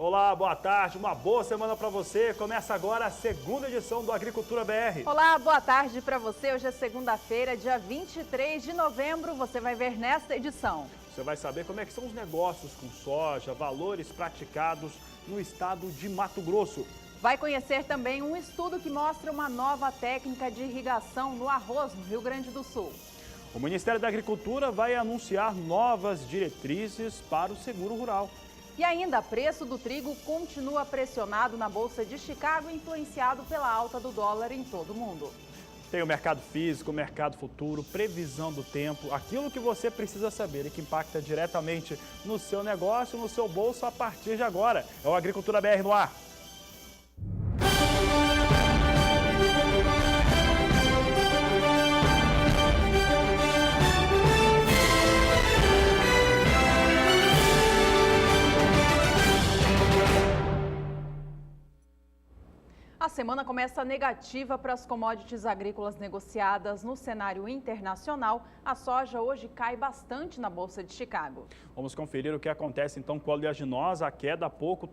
Olá, boa tarde, uma boa semana para você. Começa agora a segunda edição do Agricultura BR. Olá, boa tarde para você. Hoje é segunda-feira, dia 23 de novembro. Você vai ver nesta edição. Você vai saber como é que são os negócios com soja, valores praticados no estado de Mato Grosso. Vai conhecer também um estudo que mostra uma nova técnica de irrigação no arroz no Rio Grande do Sul. O Ministério da Agricultura vai anunciar novas diretrizes para o seguro rural. E ainda, preço do trigo continua pressionado na Bolsa de Chicago, influenciado pela alta do dólar em todo o mundo. Tem o mercado físico, o mercado futuro, previsão do tempo, aquilo que você precisa saber e que impacta diretamente no seu negócio, no seu bolso a partir de agora. É o Agricultura BR no ar. A semana começa negativa para as commodities agrícolas negociadas no cenário internacional. A soja hoje cai bastante na Bolsa de Chicago. Vamos conferir o que acontece então com a oleaginosa. A queda há pouco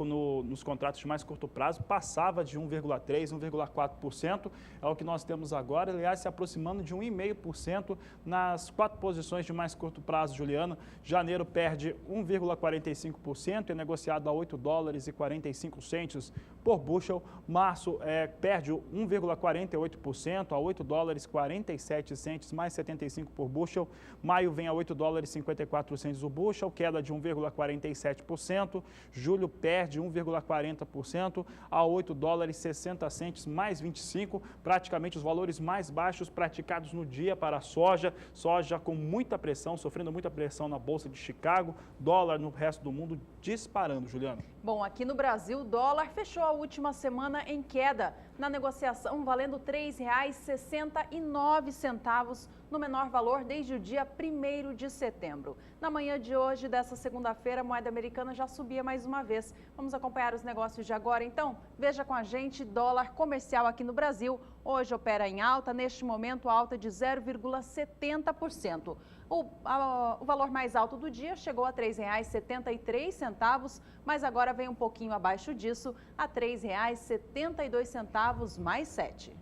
nos contratos de mais curto prazo passava de 1,3%, 1,4%. É o que nós temos agora, aliás, se aproximando de 1,5% nas 4 posições de mais curto prazo, Juliano. Janeiro perde 1,45%, é negociado a $8,45 por bushel. Março perde 1,48% a $8,47 mais 75 por bushel. Maio vem a $8,54 o bushel, queda de 1,47%. Julho perde 1,40% a $8,60 mais 25, praticamente os valores mais baixos praticados no dia para a soja. Soja com muita pressão, sofrendo muita pressão na Bolsa de Chicago. Dólar no resto do mundo disparando, Juliano. Bom, aqui no Brasil, o dólar fechou a última semana em queda, na negociação valendo R$ 3,69, no menor valor desde o dia 1º de setembro. Na manhã de hoje, dessa segunda-feira, a moeda americana já subia mais uma vez. Vamos acompanhar os negócios de agora, então? Veja com a gente, dólar comercial aqui no Brasil, hoje opera em alta, neste momento alta de 0,70%. O valor mais alto do dia chegou a R$ 3,73, mas agora vem um pouquinho abaixo disso, a R$ 3,72 mais 7.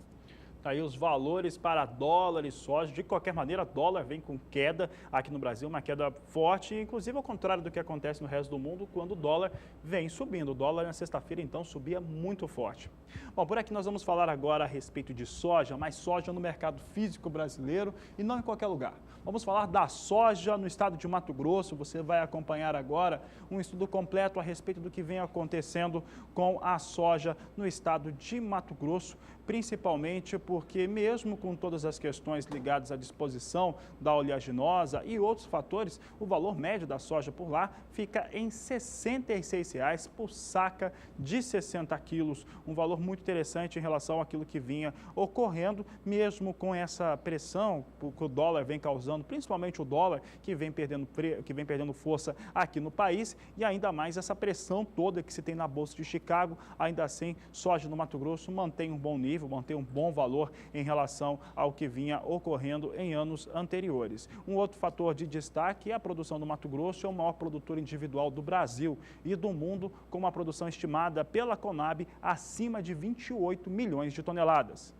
Tá aí os valores para dólar e soja. De qualquer maneira, dólar vem com queda aqui no Brasil, uma queda forte, inclusive ao contrário do que acontece no resto do mundo, quando o dólar vem subindo. O dólar na sexta-feira, então, subia muito forte. Bom, por aqui nós vamos falar agora a respeito de soja, mas soja no mercado físico brasileiro e não em qualquer lugar. Vamos falar da soja no estado de Mato Grosso. Você vai acompanhar agora um estudo completo a respeito do que vem acontecendo com a soja no estado de Mato Grosso, principalmente porque mesmo com todas as questões ligadas à disposição da oleaginosa e outros fatores, o valor médio da soja por lá fica em R$ 66,00 por saca de 60 quilos. Um valor muito interessante em relação àquilo que vinha ocorrendo, mesmo com essa pressão que o dólar vem causando, principalmente o dólar que vem perdendo força aqui no país, e ainda mais essa pressão toda que se tem na Bolsa de Chicago. Ainda assim, soja no Mato Grosso mantém um bom nível, mantém um bom valor em relação ao que vinha ocorrendo em anos anteriores. Um outro fator de destaque é a produção do Mato Grosso, é o maior produtor individual do Brasil e do mundo, com uma produção estimada pela Conab acima de 28 milhões de toneladas.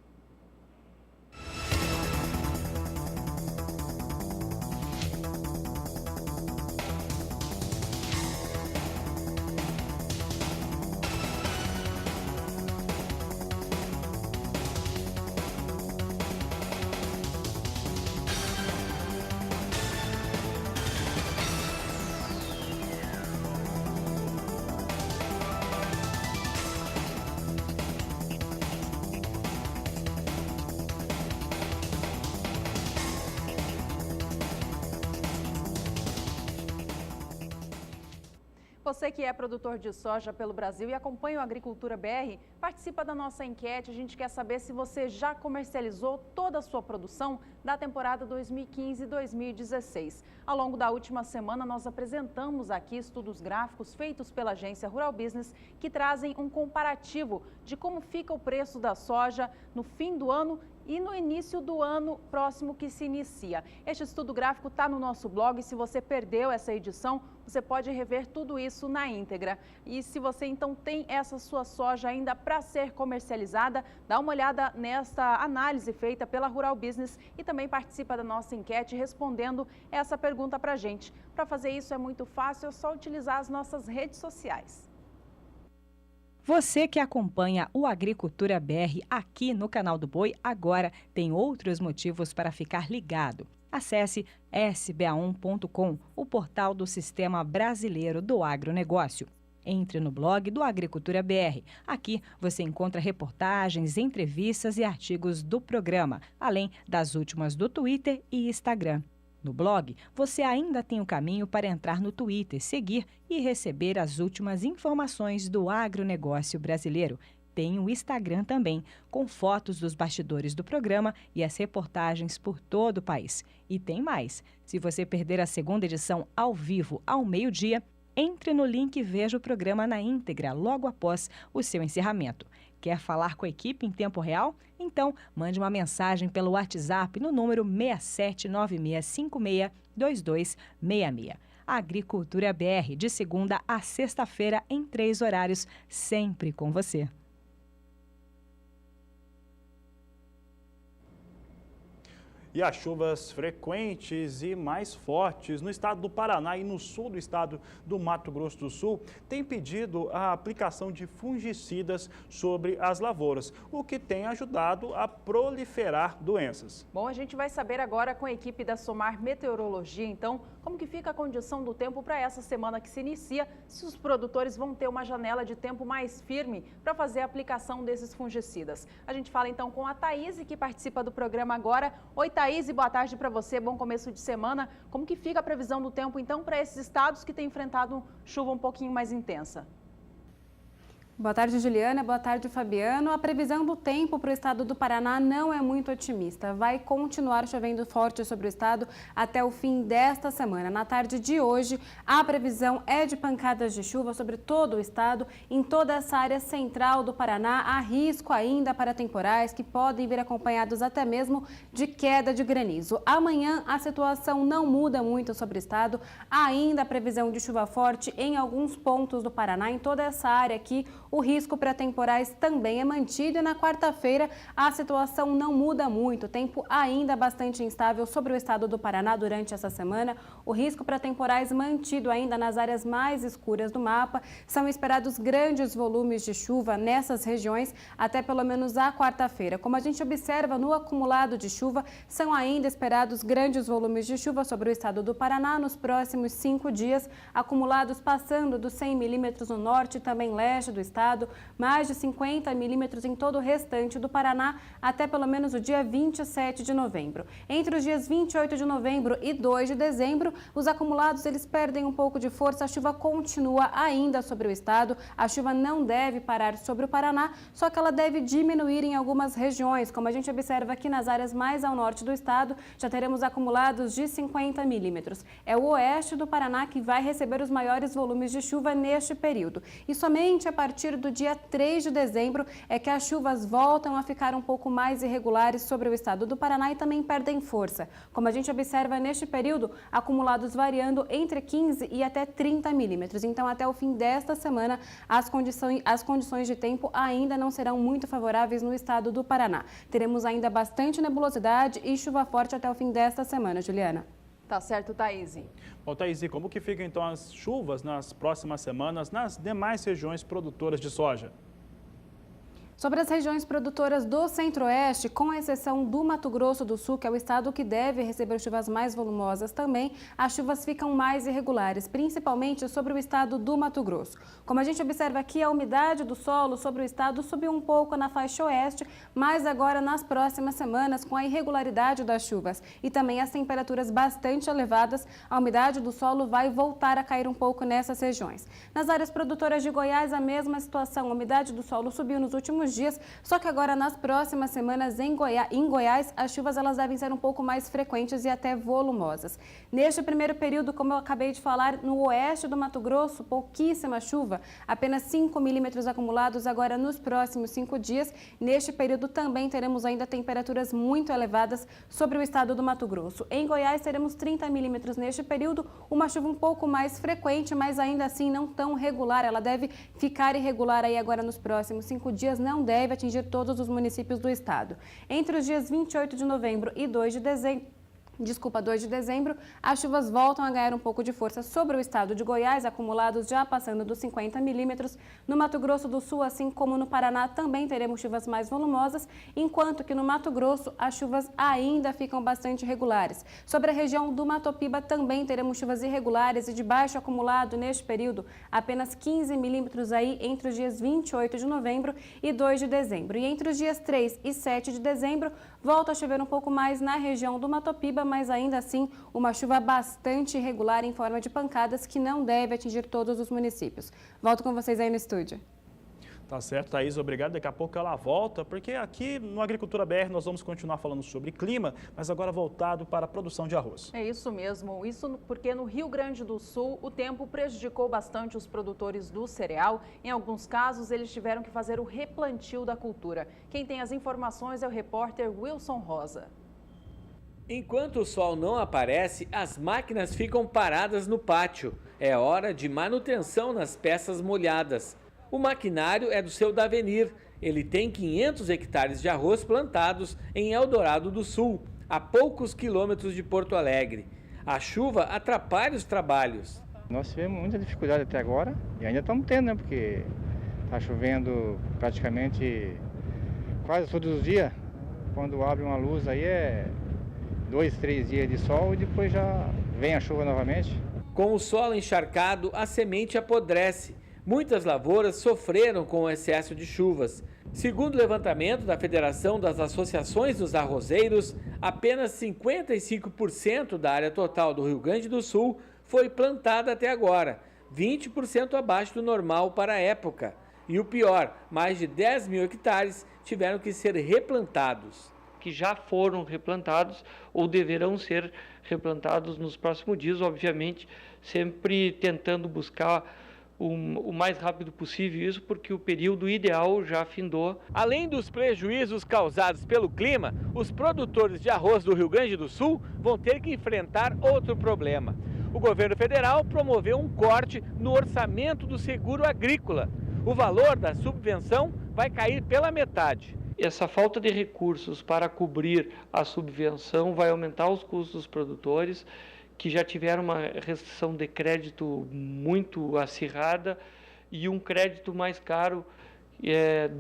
Você que é produtor de soja pelo Brasil e acompanha o Agricultura BR, participa da nossa enquete. A gente quer saber se você já comercializou toda a sua produção da temporada 2015-2016. Ao longo da última semana, nós apresentamos aqui estudos gráficos feitos pela agência Rural Business que trazem um comparativo de como fica o preço da soja no fim do ano e no início do ano próximo que se inicia. Este estudo gráfico está no nosso blog. Se você perdeu essa edição, você pode rever tudo isso na íntegra. E se você então tem essa sua soja ainda para ser comercializada, dá uma olhada nesta análise feita pela Rural Business e também participa da nossa enquete respondendo essa pergunta para a gente. Para fazer isso é muito fácil, é só utilizar as nossas redes sociais. Você que acompanha o Agricultura BR aqui no canal do Boi, agora tem outros motivos para ficar ligado. Acesse sba1.com, o portal do Sistema Brasileiro do Agronegócio. Entre no blog do Agricultura BR. Aqui você encontra reportagens, entrevistas e artigos do programa, além das últimas do Twitter e Instagram. No blog, você ainda tem o caminho para entrar no Twitter, seguir e receber as últimas informações do agronegócio brasileiro. Tem o Instagram também, com fotos dos bastidores do programa e as reportagens por todo o país. E tem mais. Se você perder a segunda edição ao vivo ao meio-dia, entre no link e veja o programa na íntegra logo após o seu encerramento. Quer falar com a equipe em tempo real? Então, mande uma mensagem pelo WhatsApp no número 6796562266. Agricultura BR, de segunda a sexta-feira, em 3 horários, sempre com você. E as chuvas frequentes e mais fortes no estado do Paraná e no sul do estado do Mato Grosso do Sul têm impedido a aplicação de fungicidas sobre as lavouras, o que tem ajudado a proliferar doenças. Bom, a gente vai saber agora com a equipe da Somar Meteorologia, então, como que fica a condição do tempo para essa semana que se inicia, se os produtores vão ter uma janela de tempo mais firme para fazer a aplicação desses fungicidas. A gente fala então com a Thaís, que participa do programa agora. Oi, Thaís, boa tarde para você, bom começo de semana. Como que fica a previsão do tempo então para esses estados que têm enfrentado chuva um pouquinho mais intensa? Boa tarde, Juliana. Boa tarde, Fabiano. A previsão do tempo para o estado do Paraná não é muito otimista. Vai continuar chovendo forte sobre o estado até o fim desta semana. Na tarde de hoje, a previsão é de pancadas de chuva sobre todo o estado. Em toda essa área central do Paraná, há risco ainda para temporais que podem vir acompanhados até mesmo de queda de granizo. Amanhã, a situação não muda muito sobre o estado. Há ainda a previsão de chuva forte em alguns pontos do Paraná. Em toda essa área aqui, o risco para temporais também é mantido e na quarta-feira a situação não muda muito. O tempo ainda bastante instável sobre o estado do Paraná durante essa semana. O risco para temporais mantido ainda nas áreas mais escuras do mapa. São esperados grandes volumes de chuva nessas regiões até pelo menos a quarta-feira. Como a gente observa no acumulado de chuva, são ainda esperados grandes volumes de chuva sobre o estado do Paraná nos próximos 5 dias, acumulados passando dos 100 milímetros no norte e também leste do estado. Mais de 50 milímetros em todo o restante do Paraná até pelo menos o dia 27 de novembro. Entre os dias 28 de novembro e 2 de dezembro, os acumulados eles perdem um pouco de força, a chuva continua ainda sobre o estado, a chuva não deve parar sobre o Paraná, só que ela deve diminuir em algumas regiões, como a gente observa aqui nas áreas mais ao norte do estado, já teremos acumulados de 50 milímetros. É o oeste do Paraná que vai receber os maiores volumes de chuva neste período. E somente a partir do dia 3 de dezembro é que as chuvas voltam a ficar um pouco mais irregulares sobre o estado do Paraná e também perdem força. Como a gente observa neste período, acumulados variando entre 15 e até 30 milímetros. Então, até o fim desta semana, as condições de tempo ainda não serão muito favoráveis no estado do Paraná. Teremos ainda bastante nebulosidade e chuva forte até o fim desta semana, Juliana. Tá certo, Thaís. Bom, Thaís, como que ficam então as chuvas nas próximas semanas nas demais regiões produtoras de soja? Sobre as regiões produtoras do Centro-Oeste, com exceção do Mato Grosso do Sul, que é o estado que deve receber chuvas mais volumosas também, as chuvas ficam mais irregulares, principalmente sobre o estado do Mato Grosso. Como a gente observa aqui, a umidade do solo sobre o estado subiu um pouco na faixa oeste, mas agora nas próximas semanas, com a irregularidade das chuvas e também as temperaturas bastante elevadas, a umidade do solo vai voltar a cair um pouco nessas regiões. Nas áreas produtoras de Goiás, a mesma situação, a umidade do solo subiu nos últimos últimos dias, só que agora nas próximas semanas em Goiás, as chuvas elas devem ser um pouco mais frequentes e até volumosas. Neste primeiro período, como eu acabei de falar, no oeste do Mato Grosso, pouquíssima chuva, apenas 5 milímetros acumulados agora nos próximos 5 dias. Neste período também teremos ainda temperaturas muito elevadas sobre o estado do Mato Grosso. Em Goiás teremos 30 milímetros neste período, uma chuva um pouco mais frequente, mas ainda assim não tão regular. Ela deve ficar irregular aí agora nos próximos 5 dias, não deve atingir todos os municípios do estado. Entre os dias 28 de novembro e 2 de dezembro, as chuvas voltam a ganhar um pouco de força sobre o estado de Goiás, acumulados já passando dos 50 milímetros. No Mato Grosso do Sul, assim como no Paraná, também teremos chuvas mais volumosas, enquanto que no Mato Grosso as chuvas ainda ficam bastante irregulares. Sobre a região do Mato Piba também teremos chuvas irregulares e de baixo acumulado neste período, apenas 15 milímetros aí entre os dias 28 de novembro e 2 de dezembro. E entre os dias 3 e 7 de dezembro, volta a chover um pouco mais na região do Mato Piba, mas ainda assim uma chuva bastante irregular em forma de pancadas que não deve atingir todos os municípios. Volto com vocês aí no estúdio. Tá certo, Thaís, obrigado. Daqui a pouco ela volta, porque aqui no Agricultura BR nós vamos continuar falando sobre clima, mas agora voltado para a produção de arroz. É isso mesmo, isso porque no Rio Grande do Sul o tempo prejudicou bastante os produtores do cereal. Em alguns casos eles tiveram que fazer o replantio da cultura. Quem tem as informações é o repórter Wilson Rosa. Enquanto o sol não aparece, as máquinas ficam paradas no pátio. É hora de manutenção nas peças molhadas. O maquinário é do seu Davenir. Ele tem 500 hectares de arroz plantados em Eldorado do Sul, a poucos quilômetros de Porto Alegre. A chuva atrapalha os trabalhos. Nós tivemos muita dificuldade até agora e ainda estamos tendo, né? Porque está chovendo praticamente quase todos os dias. Quando abre uma luz aí é 2, 3 dias de sol e depois já vem a chuva novamente. Com o solo encharcado, a semente apodrece. Muitas lavouras sofreram com o excesso de chuvas. Segundo o levantamento da Federação das Associações dos Arrozeiros, apenas 55% da área total do Rio Grande do Sul foi plantada até agora, 20% abaixo do normal para a época. E o pior, mais de 10 mil hectares tiveram que ser replantados. Que já foram replantados ou deverão ser replantados nos próximos dias, obviamente, sempre tentando buscar o mais rápido possível isso, porque o período ideal já findou. Além dos prejuízos causados pelo clima, os produtores de arroz do Rio Grande do Sul vão ter que enfrentar outro problema. O governo federal promoveu um corte no orçamento do seguro agrícola. O valor da subvenção vai cair pela metade. Essa falta de recursos para cobrir a subvenção vai aumentar os custos dos produtores, que já tiveram uma restrição de crédito muito acirrada e um crédito mais caro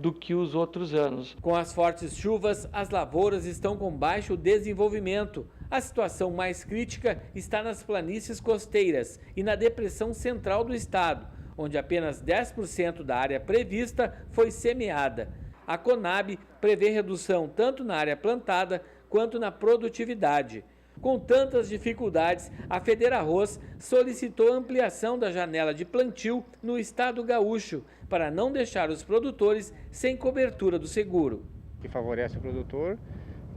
do que os outros anos. Com as fortes chuvas, as lavouras estão com baixo desenvolvimento. A situação mais crítica está nas planícies costeiras e na depressão central do estado, onde apenas 10% da área prevista foi semeada. A Conab prevê redução tanto na área plantada quanto na produtividade. Com tantas dificuldades, a Federarroz solicitou ampliação da janela de plantio no estado gaúcho, para não deixar os produtores sem cobertura do seguro. Que favorece o produtor,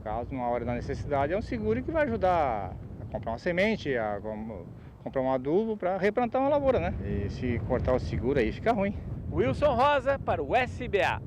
caso numa hora da necessidade, é um seguro que vai ajudar a comprar uma semente, a comprar um adubo para replantar uma lavoura, né? E se cortar o seguro aí fica ruim. Wilson Rosa para o SBA.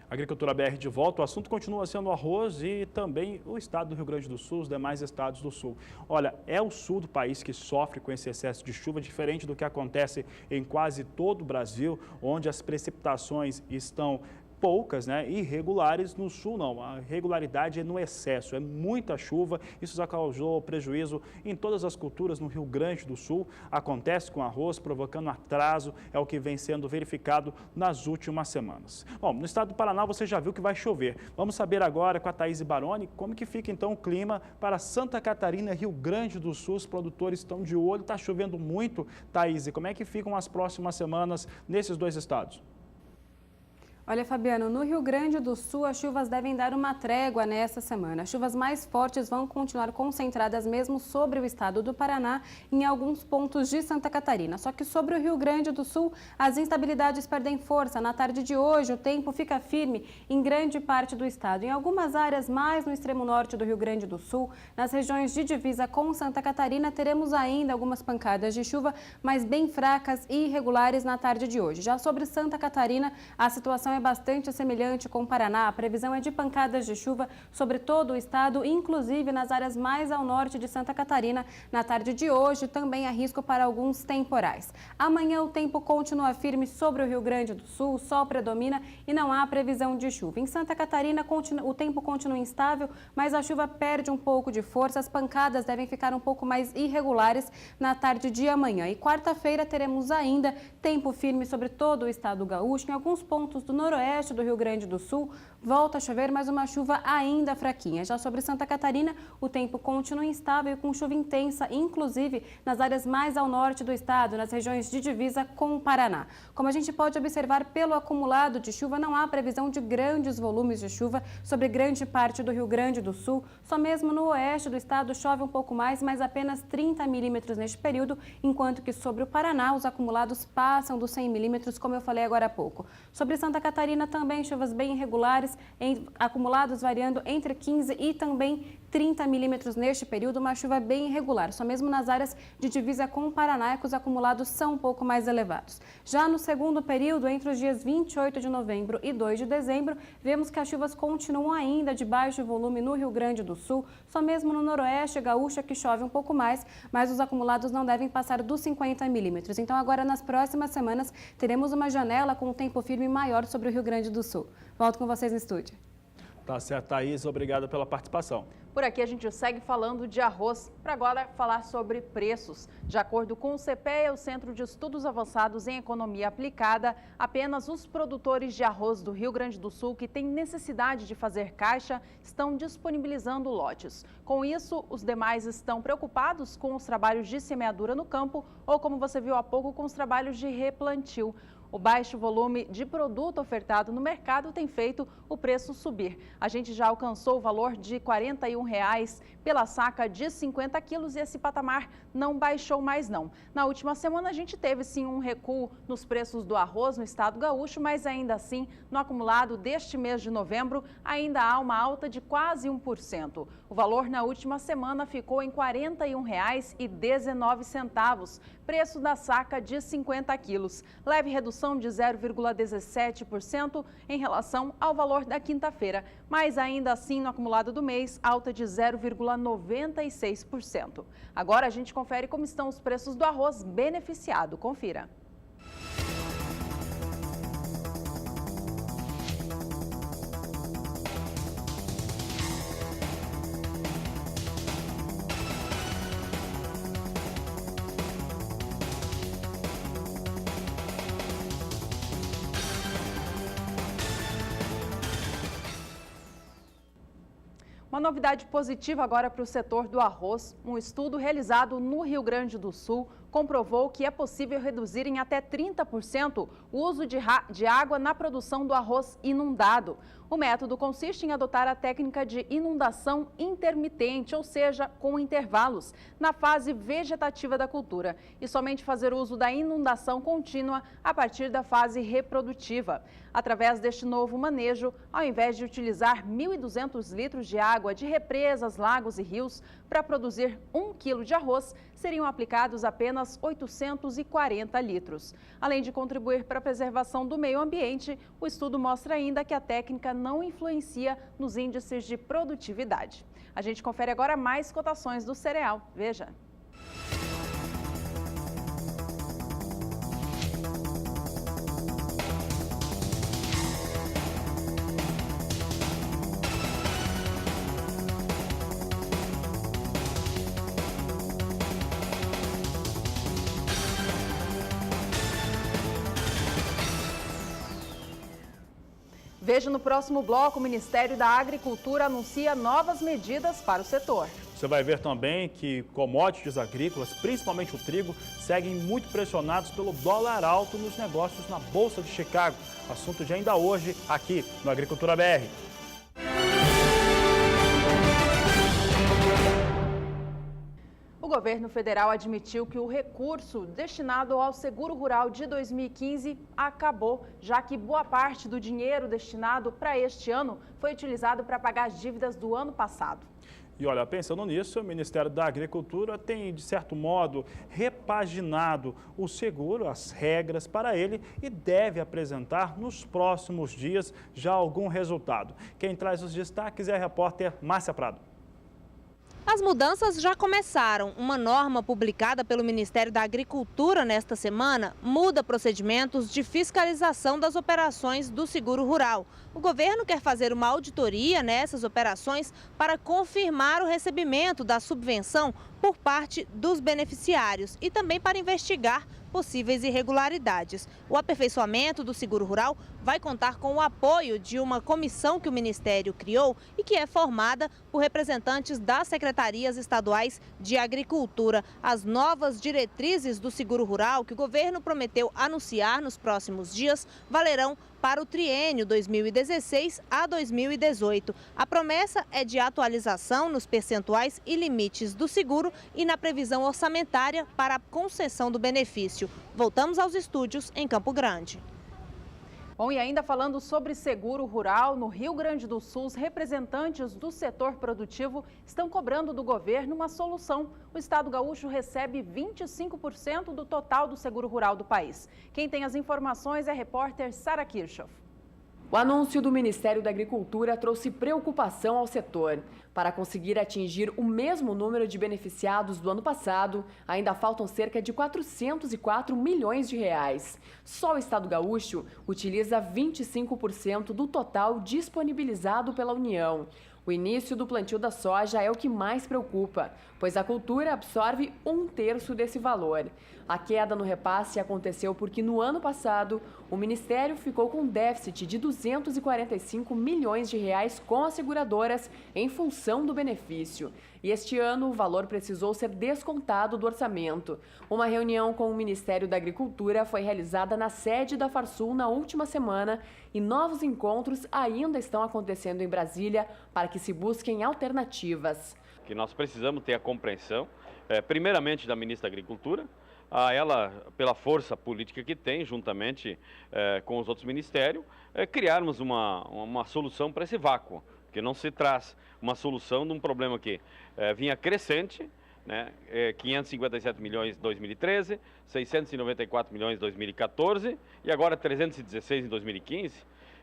Agricultura BR de volta, o assunto continua sendo o arroz e também o estado do Rio Grande do Sul, os demais estados do sul. Olha, é o sul do país que sofre com esse excesso de chuva, diferente do que acontece em quase todo o Brasil, onde as precipitações estão poucas, né, irregulares. No sul não, a irregularidade é no excesso, é muita chuva, isso já causou prejuízo em todas as culturas no Rio Grande do Sul, acontece com arroz, provocando atraso, é o que vem sendo verificado nas últimas semanas. Bom, no estado do Paraná você já viu que vai chover, vamos saber agora com a Thaís Baroni como que fica então o clima para Santa Catarina e Rio Grande do Sul, os produtores estão de olho, está chovendo muito, Thaís, e como é que ficam as próximas semanas nesses dois estados? Olha, Fabiano, no Rio Grande do Sul, as chuvas devem dar uma trégua nesta semana. As chuvas mais fortes vão continuar concentradas mesmo sobre o estado do Paraná e em alguns pontos de Santa Catarina. Só que sobre o Rio Grande do Sul, as instabilidades perdem força. Na tarde de hoje, o tempo fica firme em grande parte do estado. Em algumas áreas, mais no extremo norte do Rio Grande do Sul, nas regiões de divisa com Santa Catarina, teremos ainda algumas pancadas de chuva, mas bem fracas e irregulares na tarde de hoje. Já sobre Santa Catarina, a situação é bastante semelhante com o Paraná. A previsão é de pancadas de chuva sobre todo o estado, inclusive nas áreas mais ao norte de Santa Catarina. Na tarde de hoje, também há risco para alguns temporais. Amanhã, o tempo continua firme sobre o Rio Grande do Sul, o sol predomina e não há previsão de chuva. Em Santa Catarina, o tempo continua instável, mas a chuva perde um pouco de força. As pancadas devem ficar um pouco mais irregulares na tarde de amanhã. E quarta-feira teremos ainda tempo firme sobre todo o estado gaúcho. Em alguns pontos do noroeste do Rio Grande do Sul, volta a chover, mas uma chuva ainda fraquinha. Já sobre Santa Catarina, o tempo continua instável com chuva intensa, inclusive nas áreas mais ao norte do estado, nas regiões de divisa com o Paraná. Como a gente pode observar pelo acumulado de chuva, não há previsão de grandes volumes de chuva sobre grande parte do Rio Grande do Sul. Só mesmo no oeste do estado chove um pouco mais, mas apenas 30 milímetros neste período, enquanto que sobre o Paraná os acumulados passam dos 100 milímetros, como eu falei agora há pouco. Sobre Santa Catarina também chuvas bem irregulares, acumulados variando entre 15 e também 30 milímetros neste período, uma chuva bem irregular. Só mesmo nas áreas de divisa com o Paraná que os acumulados são um pouco mais elevados. Já no segundo período, entre os dias 28 de novembro e 2 de dezembro, vemos que as chuvas continuam ainda de baixo volume no Rio Grande do Sul, só mesmo no noroeste gaúcho que chove um pouco mais, mas os acumulados não devem passar dos 50 milímetros. Então agora nas próximas semanas teremos uma janela com um tempo firme maior sobre o Rio Grande do Sul. Volto com vocês no estúdio. Tá certo, Thaís. Obrigado pela participação. Por aqui a gente segue falando de arroz, para agora falar sobre preços. De acordo com o CPEA, o Centro de Estudos Avançados em Economia Aplicada, apenas os produtores de arroz do Rio Grande do Sul que têm necessidade de fazer caixa estão disponibilizando lotes. Com isso, os demais estão preocupados com os trabalhos de semeadura no campo ou, como você viu há pouco, com os trabalhos de replantio. O baixo volume de produto ofertado no mercado tem feito o preço subir. A gente já alcançou o valor de R$ 41 pela saca de 50 quilos e esse patamar não baixou mais não. Na última semana a gente teve sim um recuo nos preços do arroz no estado gaúcho, mas ainda assim, no acumulado deste mês de novembro, ainda há uma alta de quase 1%. O valor na última semana ficou em R$ 41,19, preço da saca de 50 quilos. Leve redução de 0,17% em relação ao valor da quinta-feira, mas ainda assim no acumulado do mês, alta de 0,96%. Agora a gente confere como estão os preços do arroz beneficiado. Confira. Uma novidade positiva agora para o setor do arroz. Um estudo realizado no Rio Grande do Sul comprovou que é possível reduzir em até 30% o uso de água na produção do arroz inundado. O método consiste em adotar a técnica de inundação intermitente, ou seja, com intervalos, na fase vegetativa da cultura, e somente fazer uso da inundação contínua a partir da fase reprodutiva. Através deste novo manejo, ao invés de utilizar 1.200 litros de água de represas, lagos e rios para produzir 1 quilo de arroz, seriam aplicados apenas 840 litros. Além de contribuir para a preservação do meio ambiente, o estudo mostra ainda que a técnica não influencia nos índices de produtividade. A gente confere agora mais cotações do cereal. Veja. Veja no próximo bloco, o Ministério da Agricultura anuncia novas medidas para o setor. Você vai ver também que commodities agrícolas, principalmente o trigo, seguem muito pressionados pelo dólar alto nos negócios na Bolsa de Chicago. Assunto de ainda hoje aqui no Agricultura BR. O governo federal admitiu que o recurso destinado ao seguro rural de 2015 acabou, já que boa parte do dinheiro destinado para este ano foi utilizado para pagar as dívidas do ano passado. E olha, pensando nisso, o Ministério da Agricultura tem, de certo modo, repaginado o seguro, as regras para ele e deve apresentar nos próximos dias já algum resultado. Quem traz os destaques é a repórter Márcia Prado. As mudanças já começaram. Uma norma publicada pelo Ministério da Agricultura nesta semana muda procedimentos de fiscalização das operações do seguro rural. O governo quer fazer uma auditoria nessas operações para confirmar o recebimento da subvenção por parte dos beneficiários e também para investigar possíveis irregularidades. O aperfeiçoamento do seguro rural vai contar com o apoio de uma comissão que o Ministério criou e que é formada por representantes das secretarias estaduais de agricultura. As novas diretrizes do seguro rural que o governo prometeu anunciar nos próximos dias valerão para o triênio 2016 a 2018. A promessa é de atualização nos percentuais e limites do seguro e na previsão orçamentária para a concessão do benefício. Voltamos aos estúdios em Campo Grande. Bom, e ainda falando sobre seguro rural, no Rio Grande do Sul, os representantes do setor produtivo estão cobrando do governo uma solução. O estado gaúcho recebe 25% do total do seguro rural do país. Quem tem as informações é a repórter Sara Kirchhoff. O anúncio do Ministério da Agricultura trouxe preocupação ao setor. Para conseguir atingir o mesmo número de beneficiados do ano passado, ainda faltam cerca de 404 milhões de reais. Só o estado gaúcho utiliza 25% do total disponibilizado pela União. O início do plantio da soja é o que mais preocupa, pois a cultura absorve 1/3 desse valor. A queda no repasse aconteceu porque no ano passado o Ministério ficou com déficit de 245 milhões de reais com as seguradoras em função do benefício. E este ano o valor precisou ser descontado do orçamento. Uma reunião com o Ministério da Agricultura foi realizada na sede da Farsul na última semana e novos encontros ainda estão acontecendo em Brasília para que se busquem alternativas. Que nós precisamos ter a compreensão, primeiramente da ministra da Agricultura, a ela, pela força política que tem, juntamente com os outros ministérios, criarmos uma solução para esse vácuo, que não se traz uma solução de um problema que vinha crescente, né? 557 milhões em 2013, 694 milhões em 2014 e agora 316 em 2015,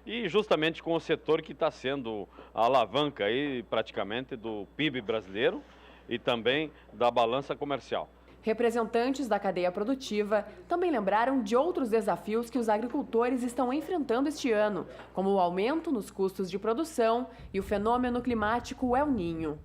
e justamente com o setor que está sendo a alavanca aí, praticamente do PIB brasileiro e também da balança comercial. Representantes da cadeia produtiva também lembraram de outros desafios que os agricultores estão enfrentando este ano, como o aumento nos custos de produção e o fenômeno climático El Niño.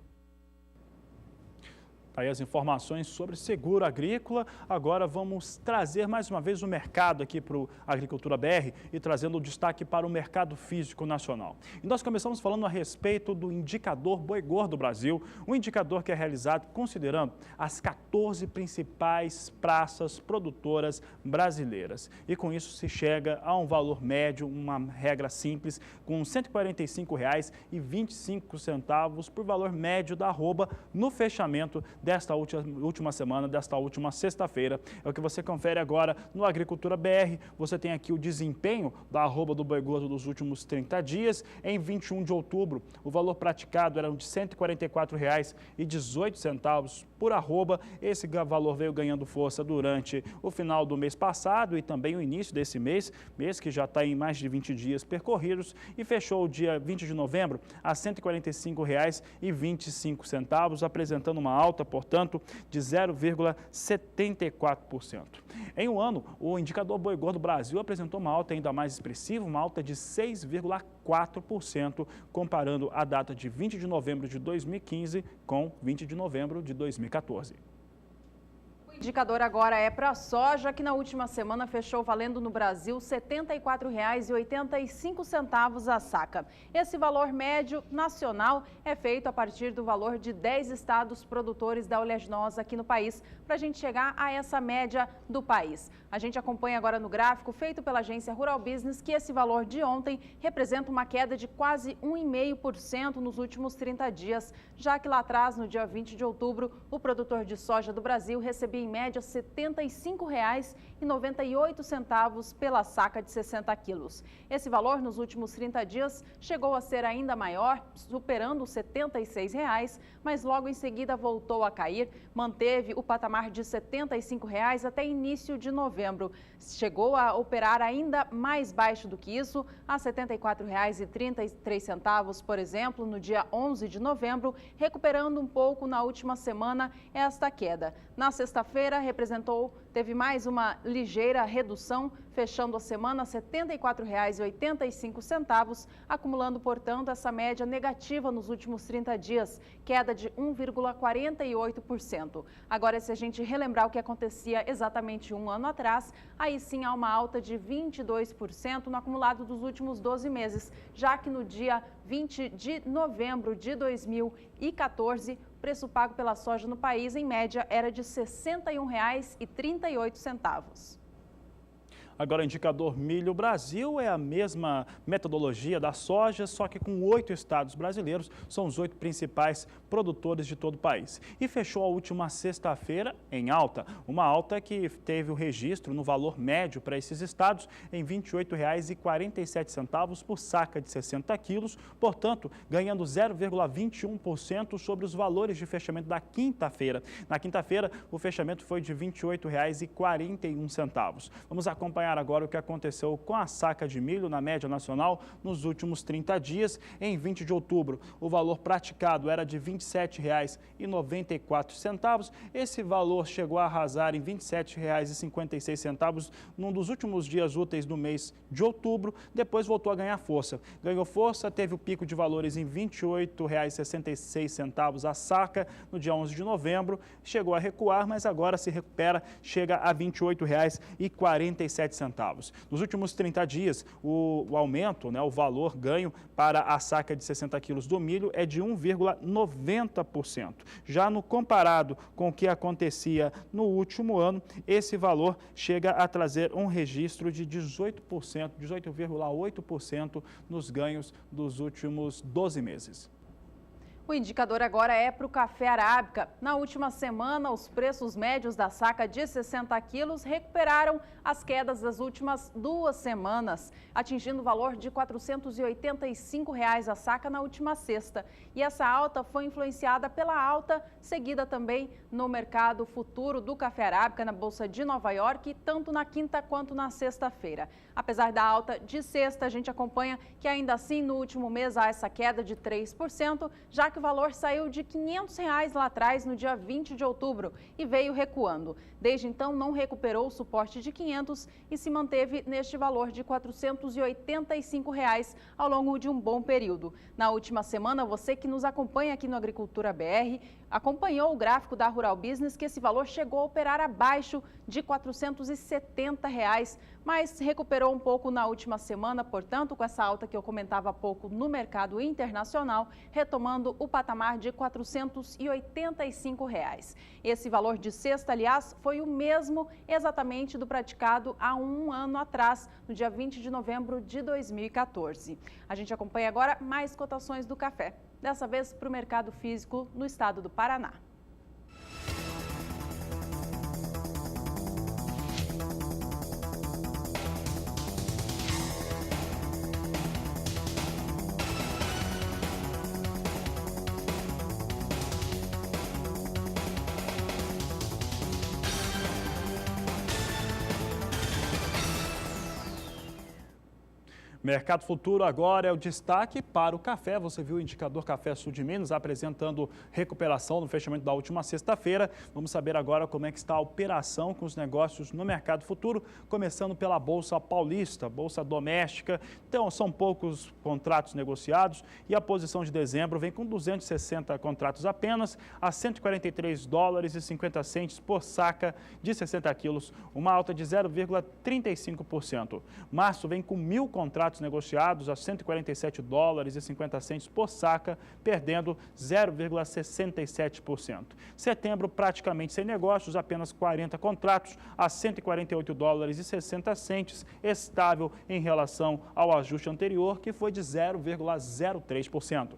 Aí as informações sobre seguro agrícola. Agora vamos trazer mais uma vez o mercado aqui para o Agricultura BR e trazendo o destaque para o mercado físico nacional. E nós começamos falando a respeito do indicador Boi Gordo Brasil, um indicador que é realizado considerando as 14 principais praças produtoras brasileiras. E com isso se chega a um valor médio, uma regra simples, com R$ 145,25 por valor médio da arroba no fechamento desta última semana, desta última sexta-feira. É o que você confere agora no Agricultura BR. Você tem aqui o desempenho da arroba do boi gordo dos últimos 30 dias. Em 21 de outubro, o valor praticado era de R$ 144,18 por arroba. Esse valor veio ganhando força durante o final do mês passado e também o início desse mês que já está em mais de 20 dias percorridos, e fechou o dia 20 de novembro a R$ 145,25, apresentando uma alta, portanto, de 0,74%. Em um ano, o indicador Boi Gordo Brasil apresentou uma alta ainda mais expressiva, uma alta de 6,4%, comparando a data de 20 de novembro de 2015 com 20 de novembro de 2014. O O indicador agora é para a soja, que na última semana fechou valendo no Brasil R$ 74,85 a saca. Esse valor médio nacional é feito a partir do valor de 10 estados produtores da oleaginosa aqui no país, para a gente chegar a essa média do país. A gente acompanha agora no gráfico feito pela agência Rural Business que esse valor de ontem representa uma queda de quase 1,5% nos últimos 30 dias, já que lá atrás, no dia 20 de outubro, o produtor de soja do Brasil recebia em média R$ 75,98 pela saca de 60 quilos. Esse valor nos últimos 30 dias chegou a ser ainda maior, superando os R$ 76, mas logo em seguida voltou a cair, manteve o patamar de R$ 75 até início de novembro. Chegou a operar ainda mais baixo do que isso, a R$ 74,33, por exemplo, no dia 11 de novembro, recuperando um pouco na última semana esta queda. Na sexta-feira, teve mais uma ligeira redução, fechando a semana a R$ 74,85, acumulando, portanto, essa média negativa nos últimos 30 dias, queda de 1,48%. Agora, se a gente relembrar o que acontecia exatamente um ano atrás, aí sim há uma alta de 22% no acumulado dos últimos 12 meses, já que no dia 20 de novembro de 2014, o preço pago pela soja no país, em média, era de R$ 61,38. Agora, o indicador Milho Brasil é a mesma metodologia da soja, só que com 8 estados brasileiros, são os 8 principais produtores de todo o país. E fechou a última sexta-feira em alta, uma alta que teve o registro no valor médio para esses estados em R$ 28,47 por saca de 60 quilos, portanto, ganhando 0,21% sobre os valores de fechamento da quinta-feira. Na quinta-feira, o fechamento foi de R$ 28,41. Vamos acompanhar agora o que aconteceu com a saca de milho na média nacional nos últimos 30 dias. Em 20 de outubro, o valor praticado era de R$ 27,94. Esse valor chegou a arrasar em R$ 27,56 num dos últimos dias úteis do mês de outubro, depois voltou a ganhar força. Ganhou força, teve o pico de valores em R$ 28,66 a saca no dia 11 de novembro, chegou a recuar, mas agora se recupera, chega a R$ 28,47. Nos últimos 30 dias, o aumento, o valor ganho para a saca de 60 quilos do milho é de 1,90%. Já no comparado com o que acontecia no último ano, esse valor chega a trazer um registro de 18,8% nos ganhos dos últimos 12 meses. O indicador agora é para o café arábica. Na última semana, os preços médios da saca de 60 quilos recuperaram as quedas das últimas 2 semanas, atingindo o valor de R$ 485 a saca na última sexta. E essa alta foi influenciada pela alta seguida também no mercado futuro do café arábica na Bolsa de Nova York, tanto na quinta quanto na sexta-feira. Apesar da alta de sexta, a gente acompanha que ainda assim no último mês há essa queda de 3%, já que o valor saiu de R$ 500 lá atrás, no dia 20 de outubro, e veio recuando. Desde então, não recuperou o suporte de 500 e se manteve neste valor de R$ 485 ao longo de um bom período. Na última semana, você que nos acompanha aqui no Agricultura BR, acompanhou o gráfico da Rural Business que esse valor chegou a operar abaixo de R$ 470, mas recuperou um pouco na última semana, portanto, com essa alta que eu comentava há pouco no mercado internacional, retomando o patamar de R$ 485. Esse valor de sexta, aliás, foi o mesmo exatamente do praticado há um ano atrás, no dia 20 de novembro de 2014. A gente acompanha agora mais cotações do café, dessa vez para o mercado físico no estado do Paraná. Mercado Futuro agora é o destaque para o café. Você viu o indicador Café Sul de Minas apresentando recuperação no fechamento da última sexta-feira. Vamos saber agora como é que está a operação com os negócios no Mercado Futuro, começando pela Bolsa Paulista, Bolsa Doméstica. Então, são poucos contratos negociados e a posição de dezembro vem com 260 contratos apenas, a $143,50 por saca de 60 quilos, uma alta de 0,35%. Março vem com 1.000 contratos negociados a $147,50 por saca, perdendo 0,67%. Setembro praticamente sem negócios, apenas 40 contratos a $148,60, estável em relação ao ajuste anterior, que foi de 0,03%.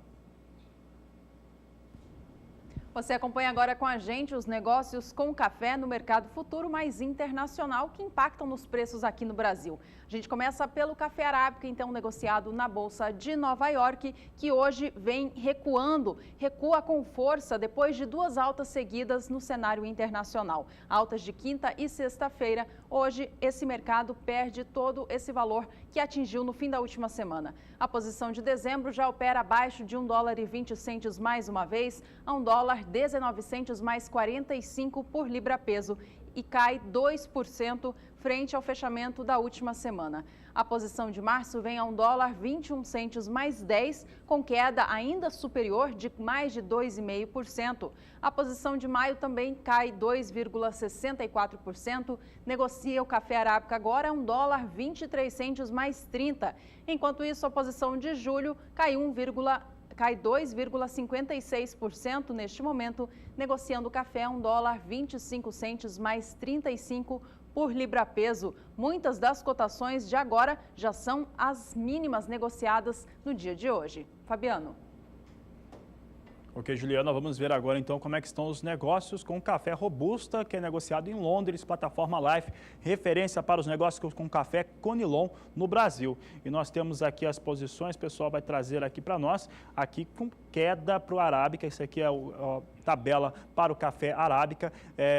Você acompanha agora com a gente os negócios com café no mercado futuro mais internacional que impactam nos preços aqui no Brasil. A gente começa pelo café arábica, então negociado na Bolsa de Nova York, que hoje vem recuando. Recua com força depois de duas altas seguidas no cenário internacional. Altas de quinta e sexta-feira. Hoje, esse mercado perde todo esse valor que atingiu no fim da última semana. A posição de dezembro já opera abaixo de $1,20 mais uma vez, a $1,19 mais 45 por libra-peso e cai 2% frente ao fechamento da última semana. A posição de março vem a $1,21 mais 10, com queda ainda superior de mais de 2,5%. A posição de maio também cai 2,64%. Negocia o café arábica agora a $1,23 mais 30. Enquanto isso, a posição de julho cai 2,56% neste momento, negociando o café a $1,25 mais 35 por libra-peso. Muitas das cotações de agora já são as mínimas negociadas no dia de hoje. Fabiano. Ok, Juliana, vamos ver agora então como é que estão os negócios com café Robusta, que é negociado em Londres, plataforma Life, referência para os negócios com café Conilon no Brasil. E nós temos aqui as posições, o pessoal vai trazer aqui para nós, aqui com queda para o Arábica, isso aqui é a tabela para o café Arábica,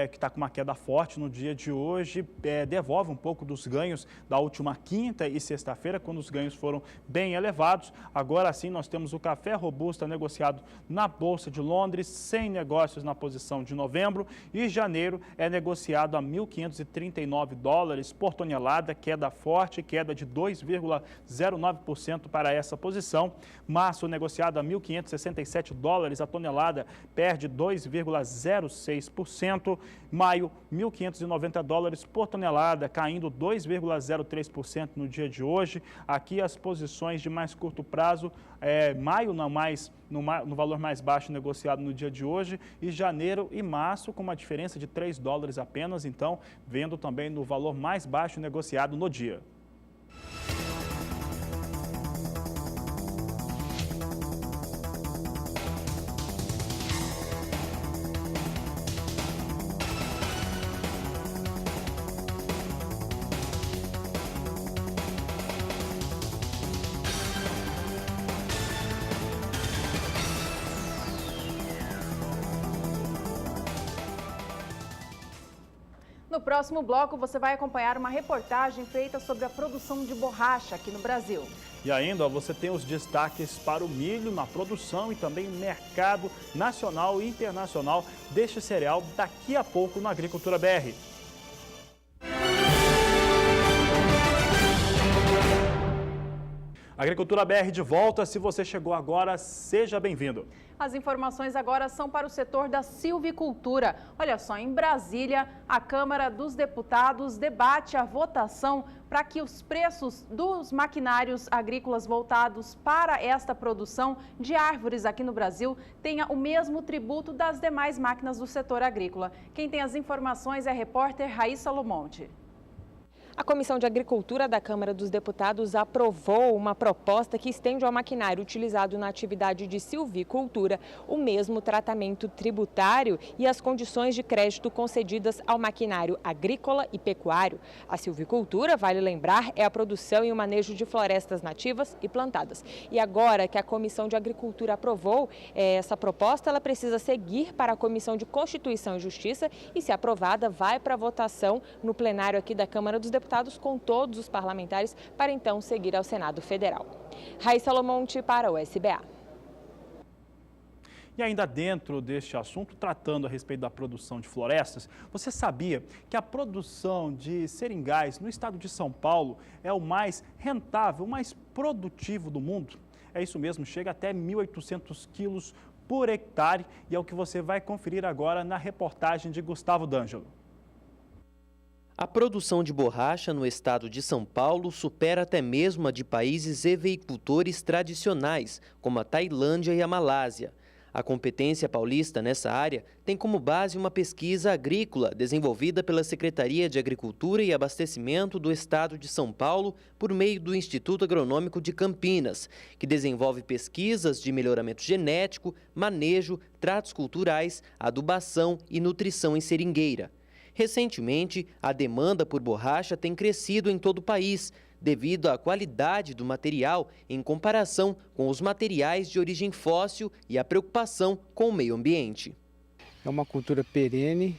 que está com uma queda forte no dia de hoje, devolve um pouco dos ganhos da última quinta e sexta-feira, quando os ganhos foram bem elevados. Agora sim, nós temos o café Robusta negociado na Bolsa de Londres, sem negócios na posição de novembro, e janeiro é negociado a $1.539 por tonelada, queda forte, queda de 2,09% para essa posição. Março negociado a $1.567 a tonelada, perde 2,06%. Maio, $1.590 por tonelada, caindo 2,03% no dia de hoje. Aqui as posições de mais curto prazo, maio no valor mais baixo negociado no dia de hoje, e janeiro e março com uma diferença de $3 apenas, então vendo também no valor mais baixo negociado no dia. No próximo bloco, você vai acompanhar uma reportagem feita sobre a produção de borracha aqui no Brasil. E ainda você tem os destaques para o milho na produção e também mercado nacional e internacional deste cereal daqui a pouco no Agricultura BR. Agricultura BR de volta. Se você chegou agora, seja bem-vindo. As informações agora são para o setor da silvicultura. Olha só, em Brasília, a Câmara dos Deputados debate a votação para que os preços dos maquinários agrícolas voltados para esta produção de árvores aqui no Brasil tenha o mesmo tributo das demais máquinas do setor agrícola. Quem tem as informações é a repórter Raíssa Lomonte. A Comissão de Agricultura da Câmara dos Deputados aprovou uma proposta que estende ao maquinário utilizado na atividade de silvicultura o mesmo tratamento tributário e as condições de crédito concedidas ao maquinário agrícola e pecuário. A silvicultura, vale lembrar, é a produção e o manejo de florestas nativas e plantadas. E agora que a Comissão de Agricultura aprovou essa proposta, ela precisa seguir para a Comissão de Constituição e Justiça e, se aprovada, vai para a votação no plenário aqui da Câmara dos Deputados Deputados com todos os parlamentares para então seguir ao Senado Federal. Raíssa Lomonte para o SBA. E ainda dentro deste assunto, tratando a respeito da produção de florestas, você sabia que a produção de seringais no estado de São Paulo é o mais rentável, o mais produtivo do mundo? É isso mesmo, chega até 1.800 quilos por hectare e é o que você vai conferir agora na reportagem de Gustavo D'Angelo. A produção de borracha no estado de São Paulo supera até mesmo a de países eveicultores tradicionais, como a Tailândia e a Malásia. A competência paulista nessa área tem como base uma pesquisa agrícola desenvolvida pela Secretaria de Agricultura e Abastecimento do Estado de São Paulo por meio do Instituto Agronômico de Campinas, que desenvolve pesquisas de melhoramento genético, manejo, tratos culturais, adubação e nutrição em seringueira. Recentemente, a demanda por borracha tem crescido em todo o país, devido à qualidade do material em comparação com os materiais de origem fóssil e a preocupação com o meio ambiente. É uma cultura perene,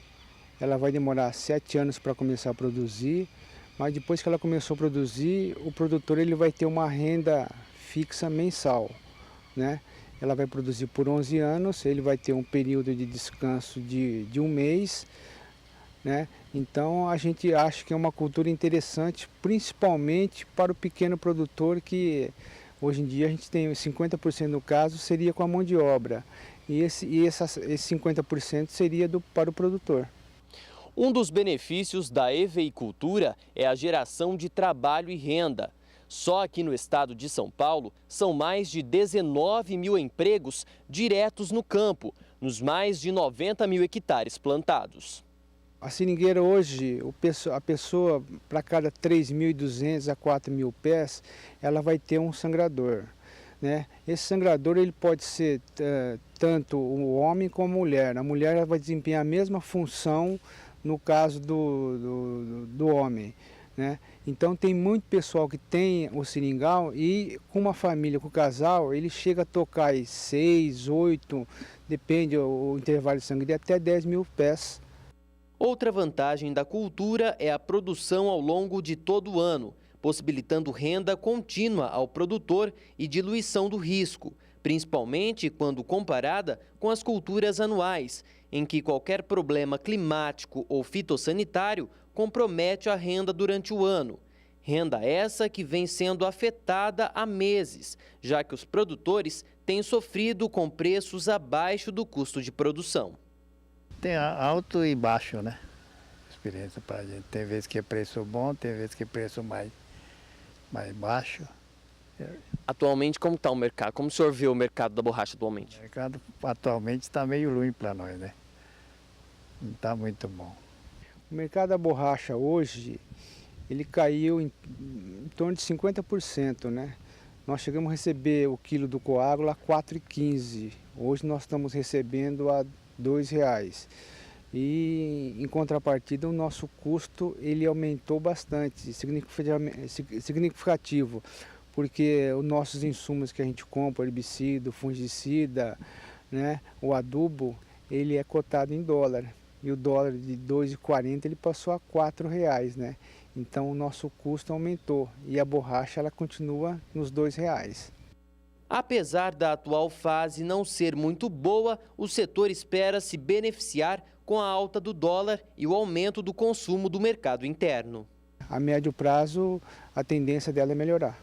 ela vai demorar 7 anos para começar a produzir, mas depois que ela começou a produzir, o produtor ele vai ter uma renda fixa mensal, né? Ela vai produzir por 11 anos, ele vai ter um período de descanso de um mês, né? Então a gente acha que é uma cultura interessante, principalmente para o pequeno produtor, que hoje em dia a gente tem 50% do caso seria com a mão de obra e esse 50% seria para o produtor. Um dos benefícios da eveicultura é a geração de trabalho e renda. Só aqui no estado de São Paulo são mais de 19 mil empregos diretos no campo, nos mais de 90 mil hectares plantados. A seringueira hoje, a pessoa, para cada 3.200 a 4.000 pés, ela vai ter um sangrador, né? Esse sangrador ele pode ser tanto o homem como a mulher. A mulher ela vai desempenhar a mesma função no caso do homem, né? Então tem muito pessoal que tem o seringal e com uma família, com o casal, ele chega a tocar aí 6, 8, depende o intervalo de sangria, até 10.000 pés. Outra vantagem da cultura é a produção ao longo de todo o ano, possibilitando renda contínua ao produtor e diluição do risco, principalmente quando comparada com as culturas anuais, em que qualquer problema climático ou fitossanitário compromete a renda durante o ano. Renda essa que vem sendo afetada há meses, já que os produtores têm sofrido com preços abaixo do custo de produção. Tem alto e baixo, né? Experiência para a gente. Tem vezes que é preço bom, tem vezes que é preço mais baixo. Atualmente, como está o mercado? Como o senhor vê o mercado da borracha atualmente? O mercado atualmente está meio ruim para nós, né? Não está muito bom. O mercado da borracha hoje, ele caiu em torno de 50%, né? Nós chegamos a receber o quilo do coágulo a R$ 4,15. Hoje nós estamos recebendo a R$ 2,00. E em contrapartida o nosso custo ele aumentou bastante, significativo, porque os nossos insumos que a gente compra, herbicida, fungicida, né, o adubo, ele é cotado em dólar. E o dólar de 2,40 ele passou a R$ 4,00, né? Então o nosso custo aumentou e a borracha ela continua nos R$ 2,00. Apesar da atual fase não ser muito boa, o setor espera se beneficiar com a alta do dólar e o aumento do consumo do mercado interno. A médio prazo, a tendência dela é melhorar.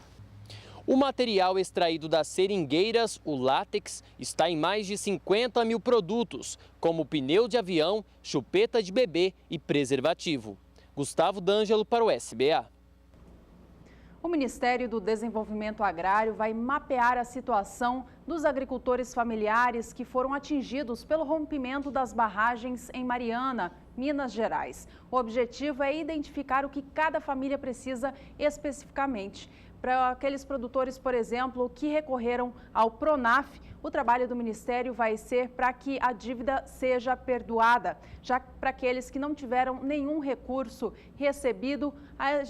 O material extraído das seringueiras, o látex, está em mais de 50 mil produtos, como pneu de avião, chupeta de bebê e preservativo. Gustavo D'Angelo para o SBA. O Ministério do Desenvolvimento Agrário vai mapear a situação dos agricultores familiares que foram atingidos pelo rompimento das barragens em Mariana, Minas Gerais. O objetivo é identificar o que cada família precisa especificamente. Para aqueles produtores, por exemplo, que recorreram ao PRONAF, o trabalho do Ministério vai ser para que a dívida seja perdoada. Já para aqueles que não tiveram nenhum recurso recebido,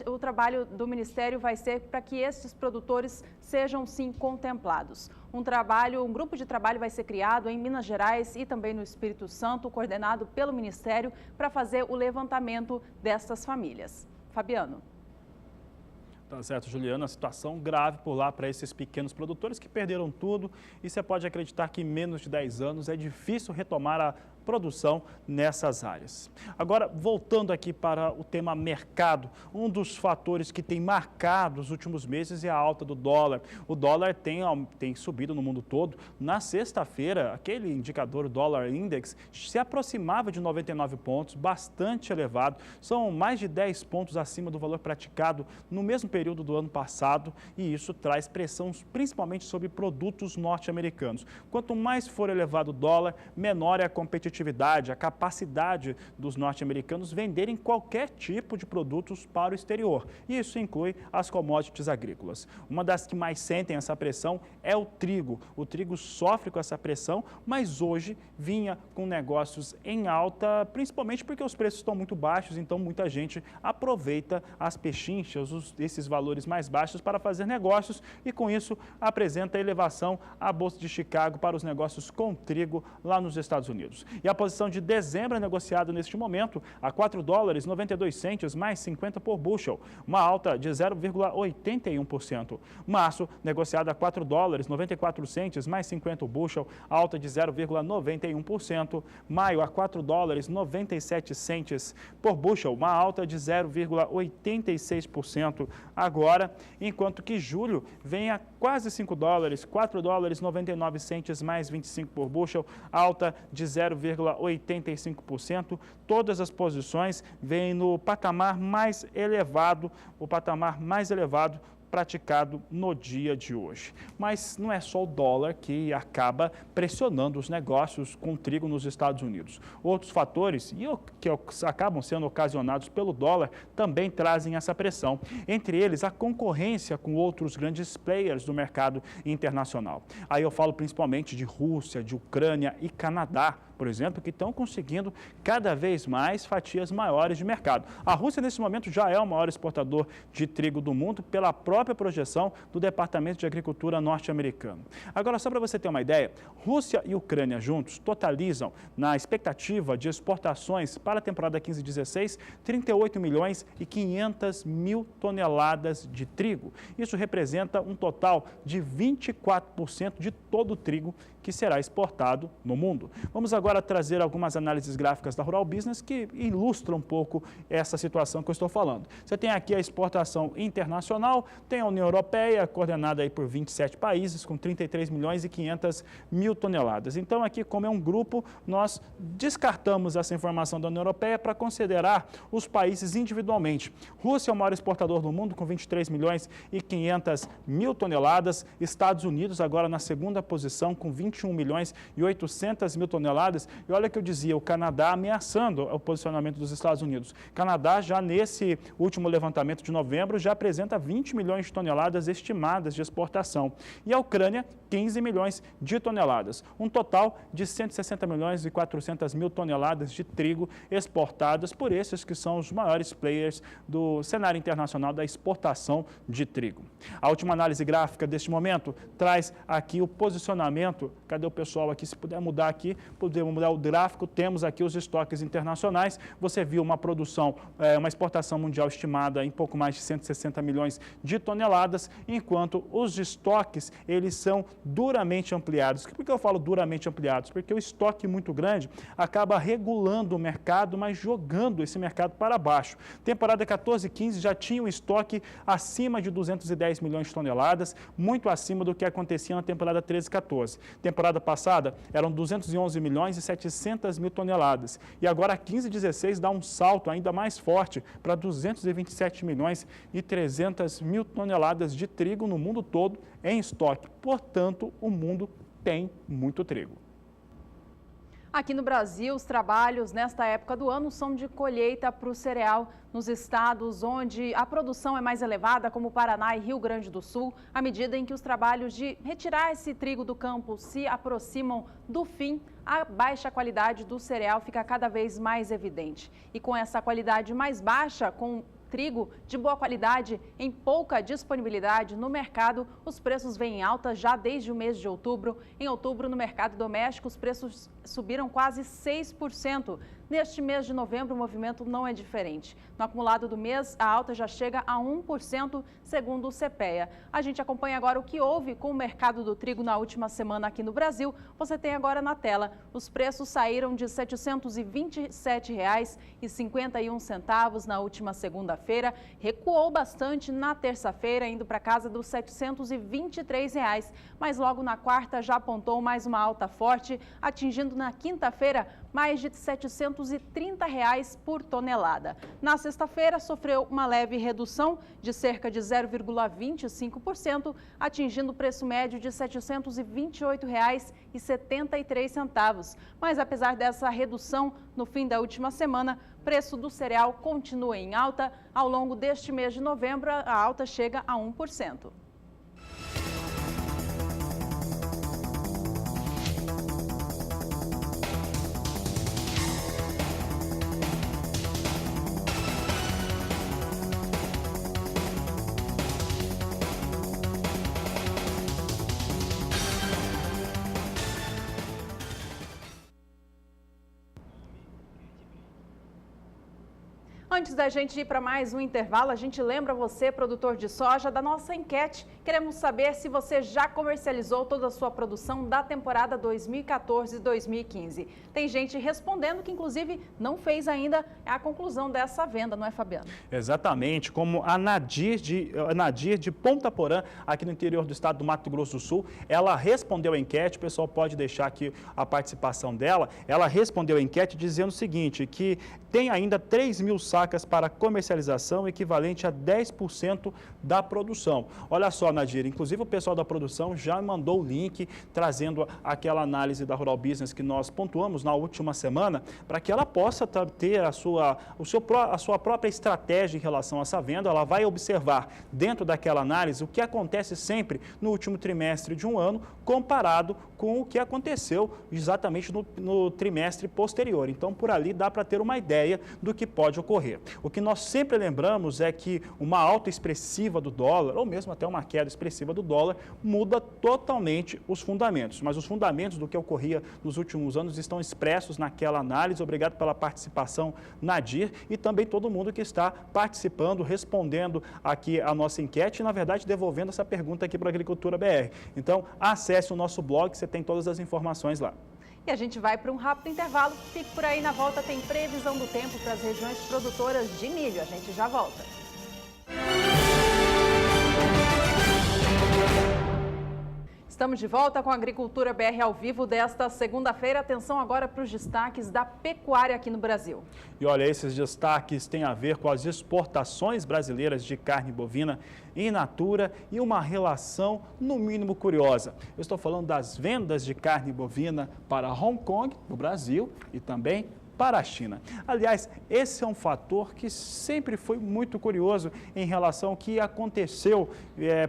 o trabalho do Ministério vai ser para que esses produtores sejam sim contemplados. Um grupo de trabalho vai ser criado em Minas Gerais e também no Espírito Santo, coordenado pelo Ministério, para fazer o levantamento dessas famílias. Fabiano. Tá certo, Juliana, situação grave por lá para esses pequenos produtores que perderam tudo e você pode acreditar que em menos de 10 anos é difícil retomar a produção nessas áreas. Agora, voltando aqui para o tema mercado, um dos fatores que tem marcado os últimos meses é a alta do dólar. O dólar tem subido no mundo todo. Na sexta-feira, aquele indicador, o Dollar Index, se aproximava de 99 pontos, bastante elevado. São mais de 10 pontos acima do valor praticado no mesmo período do ano passado e isso traz pressão principalmente sobre produtos norte-americanos. Quanto mais for elevado o dólar, menor é a competitividade, a capacidade dos norte-americanos venderem qualquer tipo de produtos para o exterior. E isso inclui as commodities agrícolas. Uma das que mais sentem essa pressão é o trigo. O trigo sofre com essa pressão, mas hoje vinha com negócios em alta, principalmente porque os preços estão muito baixos, então muita gente aproveita as pechinchas, esses valores mais baixos para fazer negócios e com isso apresenta elevação à Bolsa de Chicago para os negócios com trigo lá nos Estados Unidos. E a posição de dezembro é negociada neste momento a $4,92 mais 50 por bushel, uma alta de 0,81%. Março, negociada a $4,94 mais 50 o bushel, alta de 0,91%. Maio, a $4,97 por bushel, uma alta de 0,86% agora, enquanto que julho vem a quase $5, $4,99 mais 25 por bushel, alta de 0,85%. Todas as posições vêm no patamar mais elevado, praticado no dia de hoje. Mas não é só o dólar que acaba pressionando os negócios com trigo nos Estados Unidos. Outros fatores que acabam sendo ocasionados pelo dólar também trazem essa pressão. Entre eles, a concorrência com outros grandes players do mercado internacional. Aí eu falo principalmente de Rússia, de Ucrânia e Canadá, por exemplo, que estão conseguindo cada vez mais fatias maiores de mercado. A Rússia, nesse momento, já é o maior exportador de trigo do mundo pela própria projeção do Departamento de Agricultura norte-americano. Agora, só para você ter uma ideia, Rússia e Ucrânia juntos totalizam, na expectativa de exportações para a temporada 15-16, 38 milhões e 500 mil toneladas de trigo. Isso representa um total de 24% de todo o trigo que será exportado no mundo. Vamos agora trazer algumas análises gráficas da Rural Business que ilustram um pouco essa situação que eu estou falando. Você tem aqui a exportação internacional, tem a União Europeia, coordenada aí por 27 países, com 33 milhões e 500 mil toneladas. Então, aqui, como é um grupo, nós descartamos essa informação da União Europeia para considerar os países individualmente. Rússia é o maior exportador do mundo, com 23 milhões e 500 mil toneladas. Estados Unidos, agora na segunda posição, com 21 milhões e 800 mil toneladas. E olha o que eu dizia, o Canadá ameaçando o posicionamento dos Estados Unidos. Canadá, já nesse último levantamento de novembro, já apresenta 20 milhões de toneladas estimadas de exportação. E a Ucrânia, 15 milhões de toneladas. Um total de 160 milhões e 400 mil toneladas de trigo exportadas por esses que são os maiores players do cenário internacional da exportação de trigo. A última análise gráfica deste momento traz aqui o posicionamento. Cadê o pessoal aqui? Se puder mudar aqui, podemos mudar o gráfico. Temos aqui os estoques internacionais. Você viu uma produção, uma exportação mundial estimada em pouco mais de 160 milhões de toneladas, enquanto os estoques, eles são duramente ampliados. Por que eu falo duramente ampliados? Porque o estoque muito grande acaba regulando o mercado, mas jogando esse mercado para baixo. Temporada 14-15 já tinha um estoque acima de 210 milhões de toneladas, muito acima do que acontecia na temporada 13-14. Temporada passada eram 211 milhões e 700 mil toneladas. E agora a 15-16 dá um salto ainda mais forte para 227 milhões e 300 mil toneladas de trigo no mundo todo em estoque. Portanto, o mundo tem muito trigo. Aqui no Brasil, os trabalhos nesta época do ano são de colheita para o cereal. Nos estados onde a produção é mais elevada, como Paraná e Rio Grande do Sul, à medida em que os trabalhos de retirar esse trigo do campo se aproximam do fim, a baixa qualidade do cereal fica cada vez mais evidente. E com essa qualidade mais baixa, com trigo de boa qualidade em pouca disponibilidade no mercado, os preços vêm em alta já desde o mês de outubro. Em outubro, no mercado doméstico, os preços subiram quase 6%. Neste mês de novembro, o movimento não é diferente. No acumulado do mês, a alta já chega a 1%, segundo o CPEA. A gente acompanha agora o que houve com o mercado do trigo na última semana aqui no Brasil. Você tem agora na tela. Os preços saíram de R$ 727,51 na última segunda-feira. Recuou bastante na terça-feira, indo para casa dos R$ 723. Mas logo na quarta já apontou mais uma alta forte, atingindo na quinta-feira mais de R$ 730 por tonelada. Na sexta-feira, sofreu uma leve redução de cerca de 0,25%, atingindo o preço médio de R$ 728,73. Mas apesar dessa redução, no fim da última semana, o preço do cereal continua em alta. Ao longo deste mês de novembro, a alta chega a 1%. Antes da gente ir para mais um intervalo, a gente lembra você, produtor de soja, da nossa enquete. Queremos saber se você já comercializou toda a sua produção da temporada 2014-2015. Tem gente respondendo que, inclusive, não fez ainda a conclusão dessa venda, não é, Fabiano? Exatamente, como a Nadir de Ponta Porã, aqui no interior do estado do Mato Grosso do Sul. Ela respondeu a enquete, o pessoal pode deixar aqui a participação dela. Ela respondeu a enquete dizendo o seguinte, que tem ainda 3.000 sacas para comercialização, equivalente a 10% da produção. Olha só, Nadir, inclusive o pessoal da produção já mandou o link trazendo aquela análise da Rural Business que nós pontuamos na última semana, para que ela possa ter a sua própria estratégia em relação a essa venda. Ela vai observar dentro daquela análise o que acontece sempre no último trimestre de um ano, comparado com o que aconteceu exatamente no trimestre posterior. Então, por ali dá para ter uma ideia do que pode ocorrer. O que nós sempre lembramos é que uma alta expressiva do dólar, ou mesmo até uma queda expressiva do dólar, muda totalmente os fundamentos. Mas os fundamentos do que ocorria nos últimos anos estão expressos naquela análise. Obrigado pela participação, Nadir, e também todo mundo que está participando, respondendo aqui a nossa enquete e, na verdade, devolvendo essa pergunta aqui para a Agricultura BR. Então, acesse o nosso blog, você tem todas as informações lá. E a gente vai para um rápido intervalo. Fique por aí, na volta tem previsão do tempo para as regiões produtoras de milho. A gente já volta. Estamos de volta com a Agricultura BR ao vivo desta segunda-feira. Atenção agora para os destaques da pecuária aqui no Brasil. E olha, esses destaques têm a ver com as exportações brasileiras de carne bovina in natura e uma relação, no mínimo, curiosa. Eu estou falando das vendas de carne bovina para Hong Kong, no Brasil, e também para a China. Aliás, esse é um fator que sempre foi muito curioso em relação ao que aconteceu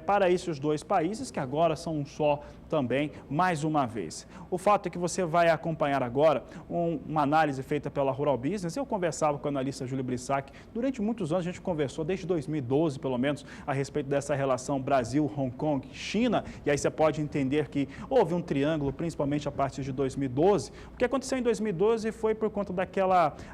para esses dois países, que agora são um só também, mais uma vez. O fato é que você vai acompanhar agora uma análise feita pela Rural Business. Eu conversava com o analista Júlio Brissac, durante muitos anos a gente conversou, desde 2012 pelo menos, a respeito dessa relação Brasil, Hong Kong, China, e aí você pode entender que houve um triângulo, principalmente a partir de 2012. O que aconteceu em 2012 foi por conta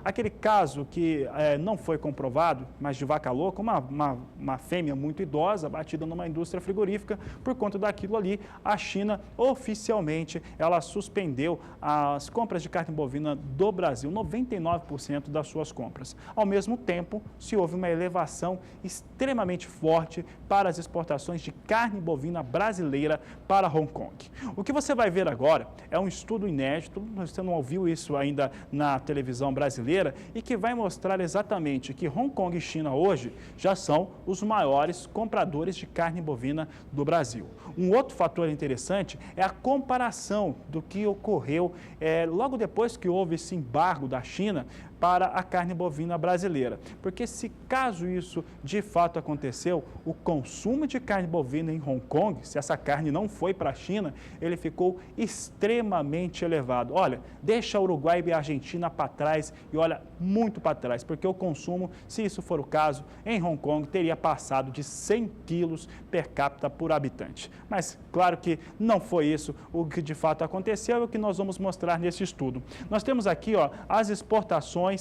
aquele caso que não foi comprovado, mas de vaca louca, uma fêmea muito idosa, batida numa indústria frigorífica. Por conta daquilo ali, a China oficialmente ela suspendeu as compras de carne bovina do Brasil, 99% das suas compras. Ao mesmo tempo, se houve uma elevação extremamente forte para as exportações de carne bovina brasileira para Hong Kong. O que você vai ver agora é um estudo inédito, você não ouviu isso ainda na televisão brasileira, e que vai mostrar exatamente que Hong Kong e China hoje já são os maiores compradores de carne bovina do Brasil. Um outro fator interessante é a comparação do que ocorreu logo depois que houve esse embargo da China para a carne bovina brasileira. Porque se caso isso de fato aconteceu, o consumo de carne bovina em Hong Kong, se essa carne não foi para a China, ele ficou extremamente elevado. Olha, deixa Uruguai e a Argentina para trás e olha, muito para trás, porque o consumo, se isso for o caso, em Hong Kong teria passado de 100 quilos per capita por habitante. Mas, claro que não foi isso o que de fato aconteceu, é o que nós vamos mostrar nesse estudo. Nós temos aqui as exportações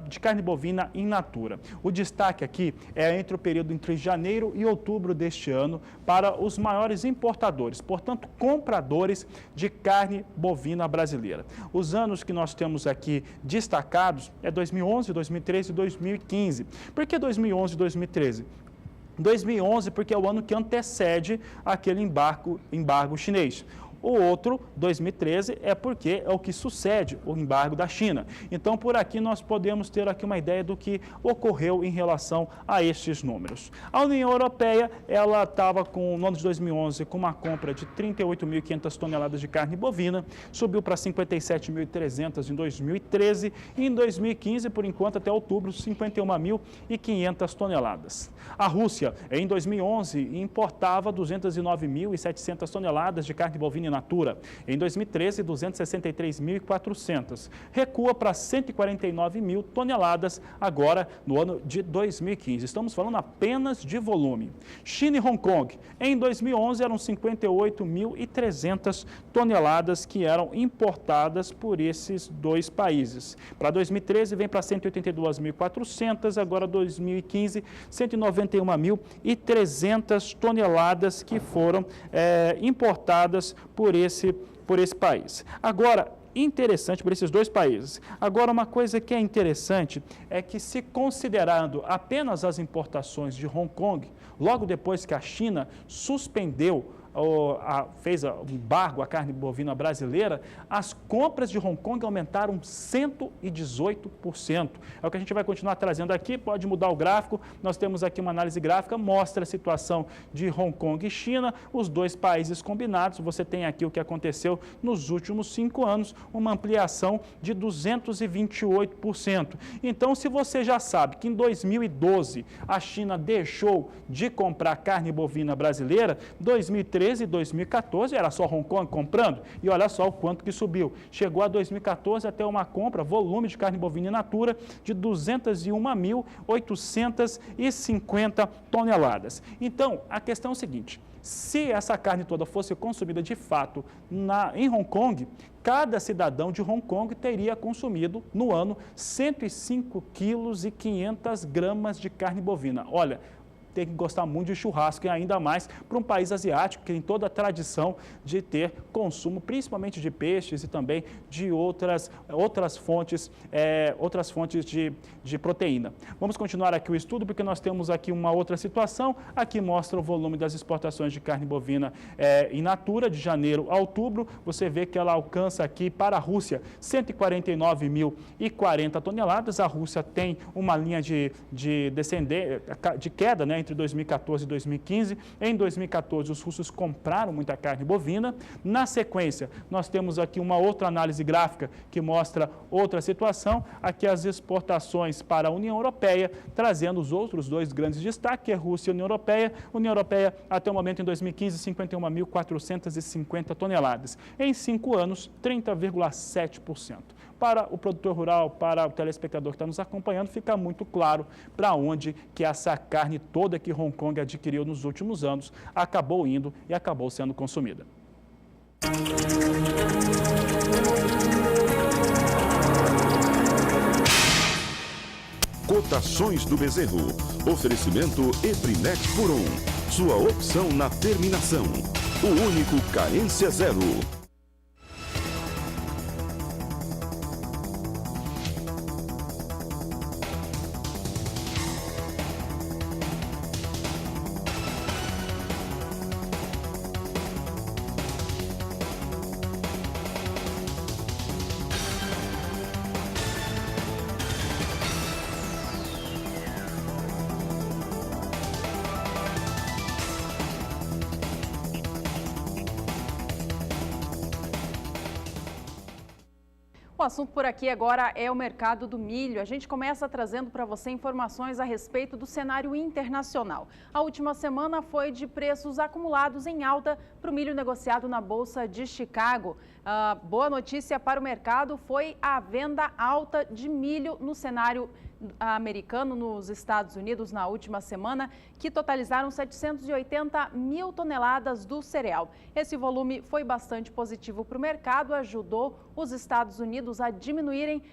de carne bovina in natura. O destaque aqui é entre o período entre janeiro e outubro deste ano para os maiores importadores, portanto, compradores de carne bovina brasileira. Os anos que nós temos aqui destacados é 2011, 2013 e 2015. Por que 2011 e 2013? 2011 porque é o ano que antecede aquele embargo chinês. O outro, 2013, é porque é o que sucede o embargo da China. Então, por aqui nós podemos ter aqui uma ideia do que ocorreu em relação a estes números. A União Europeia, ela estava no ano de 2011 com uma compra de 38.500 toneladas de carne bovina, subiu para 57.300 em 2013 e em 2015, por enquanto, até outubro, 51.500 toneladas. A Rússia, em 2011, importava 209.700 toneladas de carne bovina in natura. Em 2013, 263.400. Recua para 149.000 toneladas agora no ano de 2015. Estamos falando apenas de volume. China e Hong Kong. Em 2011, eram 58.300 toneladas que eram importadas por esses dois países. Para 2013, vem para 182.400. Agora, 2015, 191.300 toneladas que foram importadas por esse país. Agora, interessante por esses dois países. Agora, uma coisa que é interessante é que, se considerando apenas as importações de Hong Kong, logo depois que a China suspendeu fez o embargo à carne bovina brasileira, as compras de Hong Kong aumentaram 118%. É o que a gente vai continuar trazendo aqui, pode mudar o gráfico, nós temos aqui uma análise gráfica, mostra a situação de Hong Kong e China, os dois países combinados, você tem aqui o que aconteceu nos últimos 5 anos, uma ampliação de 228%. Então, se você já sabe que em 2012 a China deixou de comprar carne bovina brasileira, 2013 e 2014 era só Hong Kong comprando e olha só o quanto que subiu. Chegou a 2014 até uma compra, volume de carne bovina in natura de 201.850 toneladas. Então, a questão é o seguinte, se essa carne toda fosse consumida de fato em Hong Kong, cada cidadão de Hong Kong teria consumido no ano 105 quilos e 500 gramas de carne bovina. Olha, tem que gostar muito de churrasco e ainda mais para um país asiático que tem toda a tradição de ter consumo, principalmente de peixes e também de outras fontes de proteína. Vamos continuar aqui o estudo porque nós temos aqui uma outra situação. Aqui mostra o volume das exportações de carne bovina in natura de janeiro a outubro. Você vê que ela alcança aqui para a Rússia 149.040 toneladas. A Rússia tem uma linha de queda, né, entre 2014 e 2015. Em 2014, os russos compraram muita carne bovina. Na sequência, nós temos aqui uma outra análise gráfica que mostra outra situação. Aqui as exportações para a União Europeia, trazendo os outros dois grandes destaques, que é Rússia e União Europeia. União Europeia, até o momento, em 2015, 51.450 toneladas. Em 5 anos, 30,7%. Para o produtor rural, para o telespectador que está nos acompanhando, fica muito claro para onde que essa carne toda que Hong Kong adquiriu nos últimos anos acabou indo e acabou sendo consumida. Cotações do bezerro. Oferecimento Eprinet por 1. Sua opção na terminação. O único carência zero. O assunto por aqui agora é o mercado do milho. A gente começa trazendo para você informações a respeito do cenário internacional. A última semana foi de preços acumulados em alta para o milho negociado na Bolsa de Chicago. A boa notícia para o mercado foi a venda alta de milho no cenário americano nos Estados Unidos na última semana, que totalizaram 780 mil toneladas do cereal. Esse volume foi bastante positivo para o mercado, ajudou os Estados Unidos a diminuírem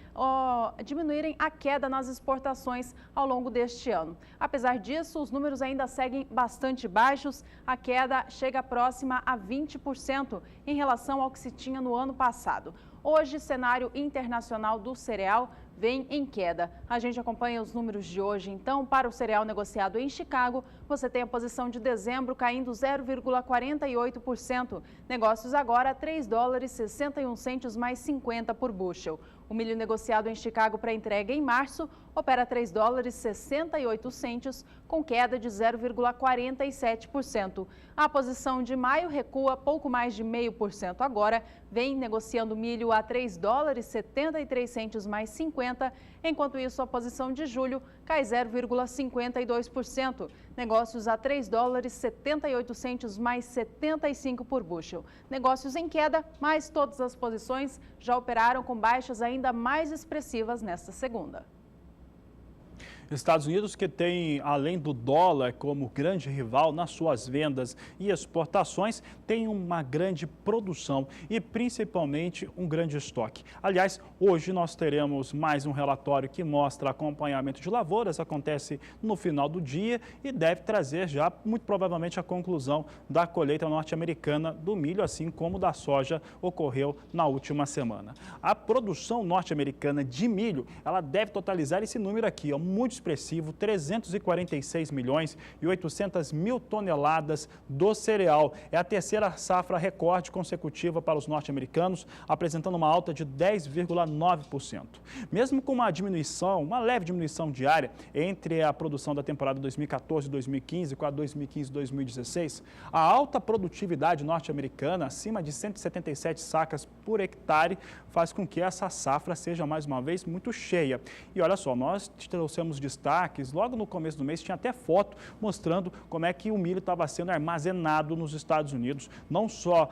a queda nas exportações ao longo deste ano. Apesar disso, os números ainda seguem bastante baixos, a queda chega próxima a 20% em relação ao que se tinha no ano passado. Hoje, cenário internacional do cereal vem em queda. A gente acompanha os números de hoje, então, para o cereal negociado em Chicago, você tem a posição de dezembro caindo 0,48%. Negócios agora $3,61 mais 50 por bushel. O milho negociado em Chicago para entrega em março opera $3,68 com queda de 0,47%. A posição de maio recua pouco mais de 0,5%. Agora vem negociando milho a $3,73 mais 50, enquanto isso a posição de julho cai 0,52%. Negócios a $3,78 mais 75 por bushel. Negócios em queda, mas todas as posições já operaram com baixas ainda mais expressivas nesta segunda. Estados Unidos, que tem, além do dólar como grande rival nas suas vendas e exportações, tem uma grande produção e principalmente um grande estoque. Aliás, hoje nós teremos mais um relatório que mostra acompanhamento de lavouras, acontece no final do dia e deve trazer já, muito provavelmente, a conclusão da colheita norte-americana do milho, assim como da soja ocorreu na última semana. A produção norte-americana de milho, ela deve totalizar esse número aqui, muito expressivo, 346 milhões e 800 mil toneladas do cereal. É a terceira safra recorde consecutiva para os norte-americanos, apresentando uma alta de 10,9%. Mesmo com uma leve diminuição diária entre a produção da temporada 2014-2015 com a 2015-2016, a alta produtividade norte-americana, acima de 177 sacas por hectare, faz com que essa safra seja mais uma vez muito cheia. E olha só, nós trouxemos destaques, logo no começo do mês tinha até foto mostrando como é que o milho estava sendo armazenado nos Estados Unidos, não só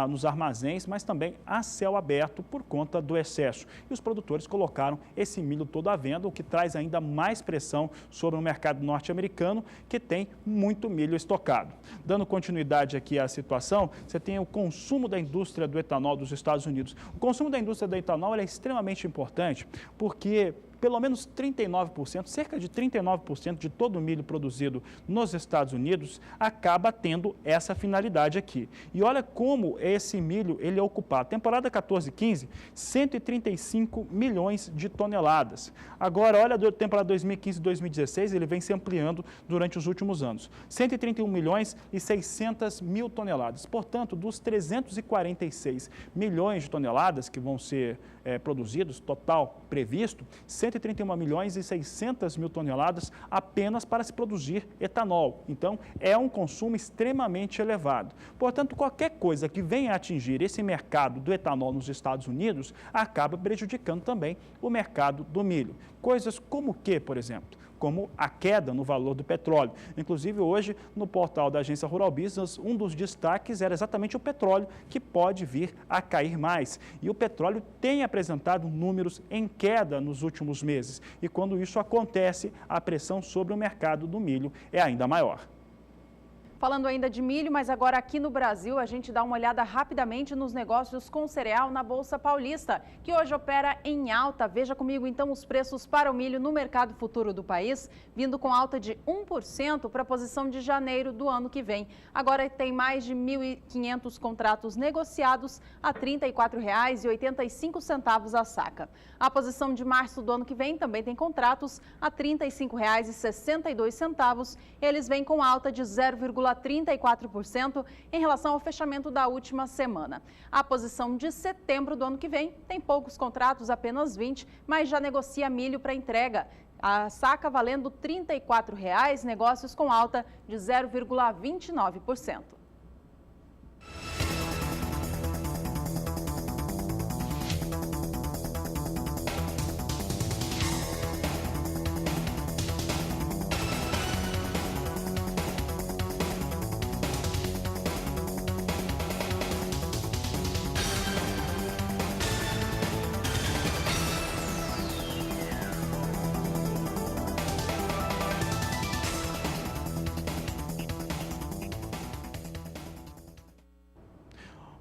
nos armazéns, mas também a céu aberto por conta do excesso. E os produtores colocaram esse milho todo à venda, o que traz ainda mais pressão sobre o mercado norte-americano, que tem muito milho estocado. Dando continuidade aqui à situação, você tem o consumo da indústria do etanol dos Estados Unidos. O consumo da indústria do etanol é extremamente importante porque pelo menos 39%, cerca de 39% de todo o milho produzido nos Estados Unidos acaba tendo essa finalidade aqui. E olha como esse milho ele é ocupado. Temporada 14-15, 135 milhões de toneladas. Agora, olha a temporada 2015-2016, ele vem se ampliando durante os últimos anos. 131 milhões e 600 mil toneladas. Portanto, dos 346 milhões de toneladas que vão ser produzidos, total previsto, 131 milhões e 600 mil toneladas apenas para se produzir etanol. Então, é um consumo extremamente elevado. Portanto, qualquer coisa que venha a atingir esse mercado do etanol nos Estados Unidos acaba prejudicando também o mercado do milho. Coisas como o que, por exemplo? Como a queda no valor do petróleo. Inclusive, hoje, no portal da agência Rural Business, um dos destaques era exatamente o petróleo, que pode vir a cair mais. E o petróleo tem apresentado números em queda nos últimos meses. E quando isso acontece, a pressão sobre o mercado do milho é ainda maior. Falando ainda de milho, mas agora aqui no Brasil, a gente dá uma olhada rapidamente nos negócios com cereal na Bolsa Paulista, que hoje opera em alta. Veja comigo então os preços para o milho no mercado futuro do país, vindo com alta de 1% para a posição de janeiro do ano que vem. Agora tem mais de 1.500 contratos negociados a R$ 34,85 a saca. A posição de março do ano que vem também tem contratos a R$ 35,62. Eles vêm com alta de 0,34% em relação ao fechamento da última semana. A posição de setembro do ano que vem tem poucos contratos, apenas 20, mas já negocia milho para entrega. A saca valendo R$ 34,00, negócios com alta de 0,29%.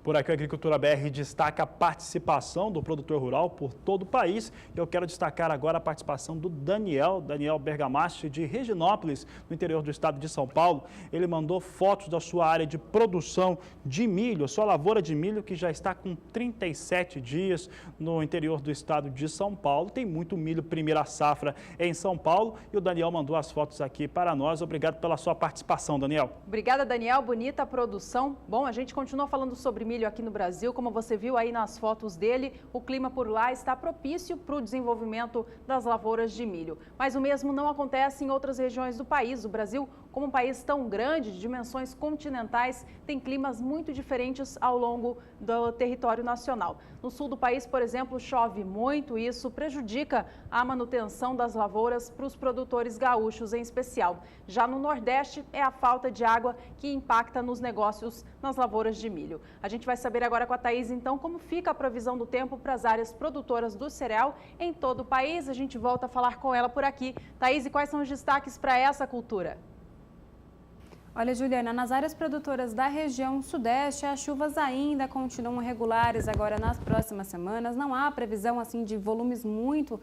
Por aqui, a Agricultura BR destaca a participação do produtor rural por todo o país. Eu quero destacar agora a participação do Daniel Bergamaschi, de Reginópolis, no interior do estado de São Paulo. Ele mandou fotos da sua área de produção de milho, a sua lavoura de milho, que já está com 37 dias no interior do estado de São Paulo. Tem muito milho primeira safra em São Paulo e o Daniel mandou as fotos aqui para nós. Obrigado pela sua participação, Daniel. Obrigada, Daniel. Bonita a produção. Bom, a gente continua falando sobre milho aqui no Brasil. Como você viu aí nas fotos dele, o clima por lá está propício para o desenvolvimento das lavouras de milho. Mas o mesmo não acontece em outras regiões do país. O Brasil, como um país tão grande, de dimensões continentais, tem climas muito diferentes ao longo do território nacional. No sul do país, por exemplo, chove muito e isso prejudica a manutenção das lavouras para os produtores gaúchos em especial. Já no Nordeste, é a falta de água que impacta nos negócios nas lavouras de milho. A gente vai saber agora com a Thaís, então, como fica a previsão do tempo para as áreas produtoras do cereal em todo o país. A gente volta a falar com ela por aqui. Thaís, e quais são os destaques para essa cultura? Olha, Juliana, nas áreas produtoras da região sudeste, as chuvas ainda continuam regulares agora nas próximas semanas. Não há previsão assim de volumes muito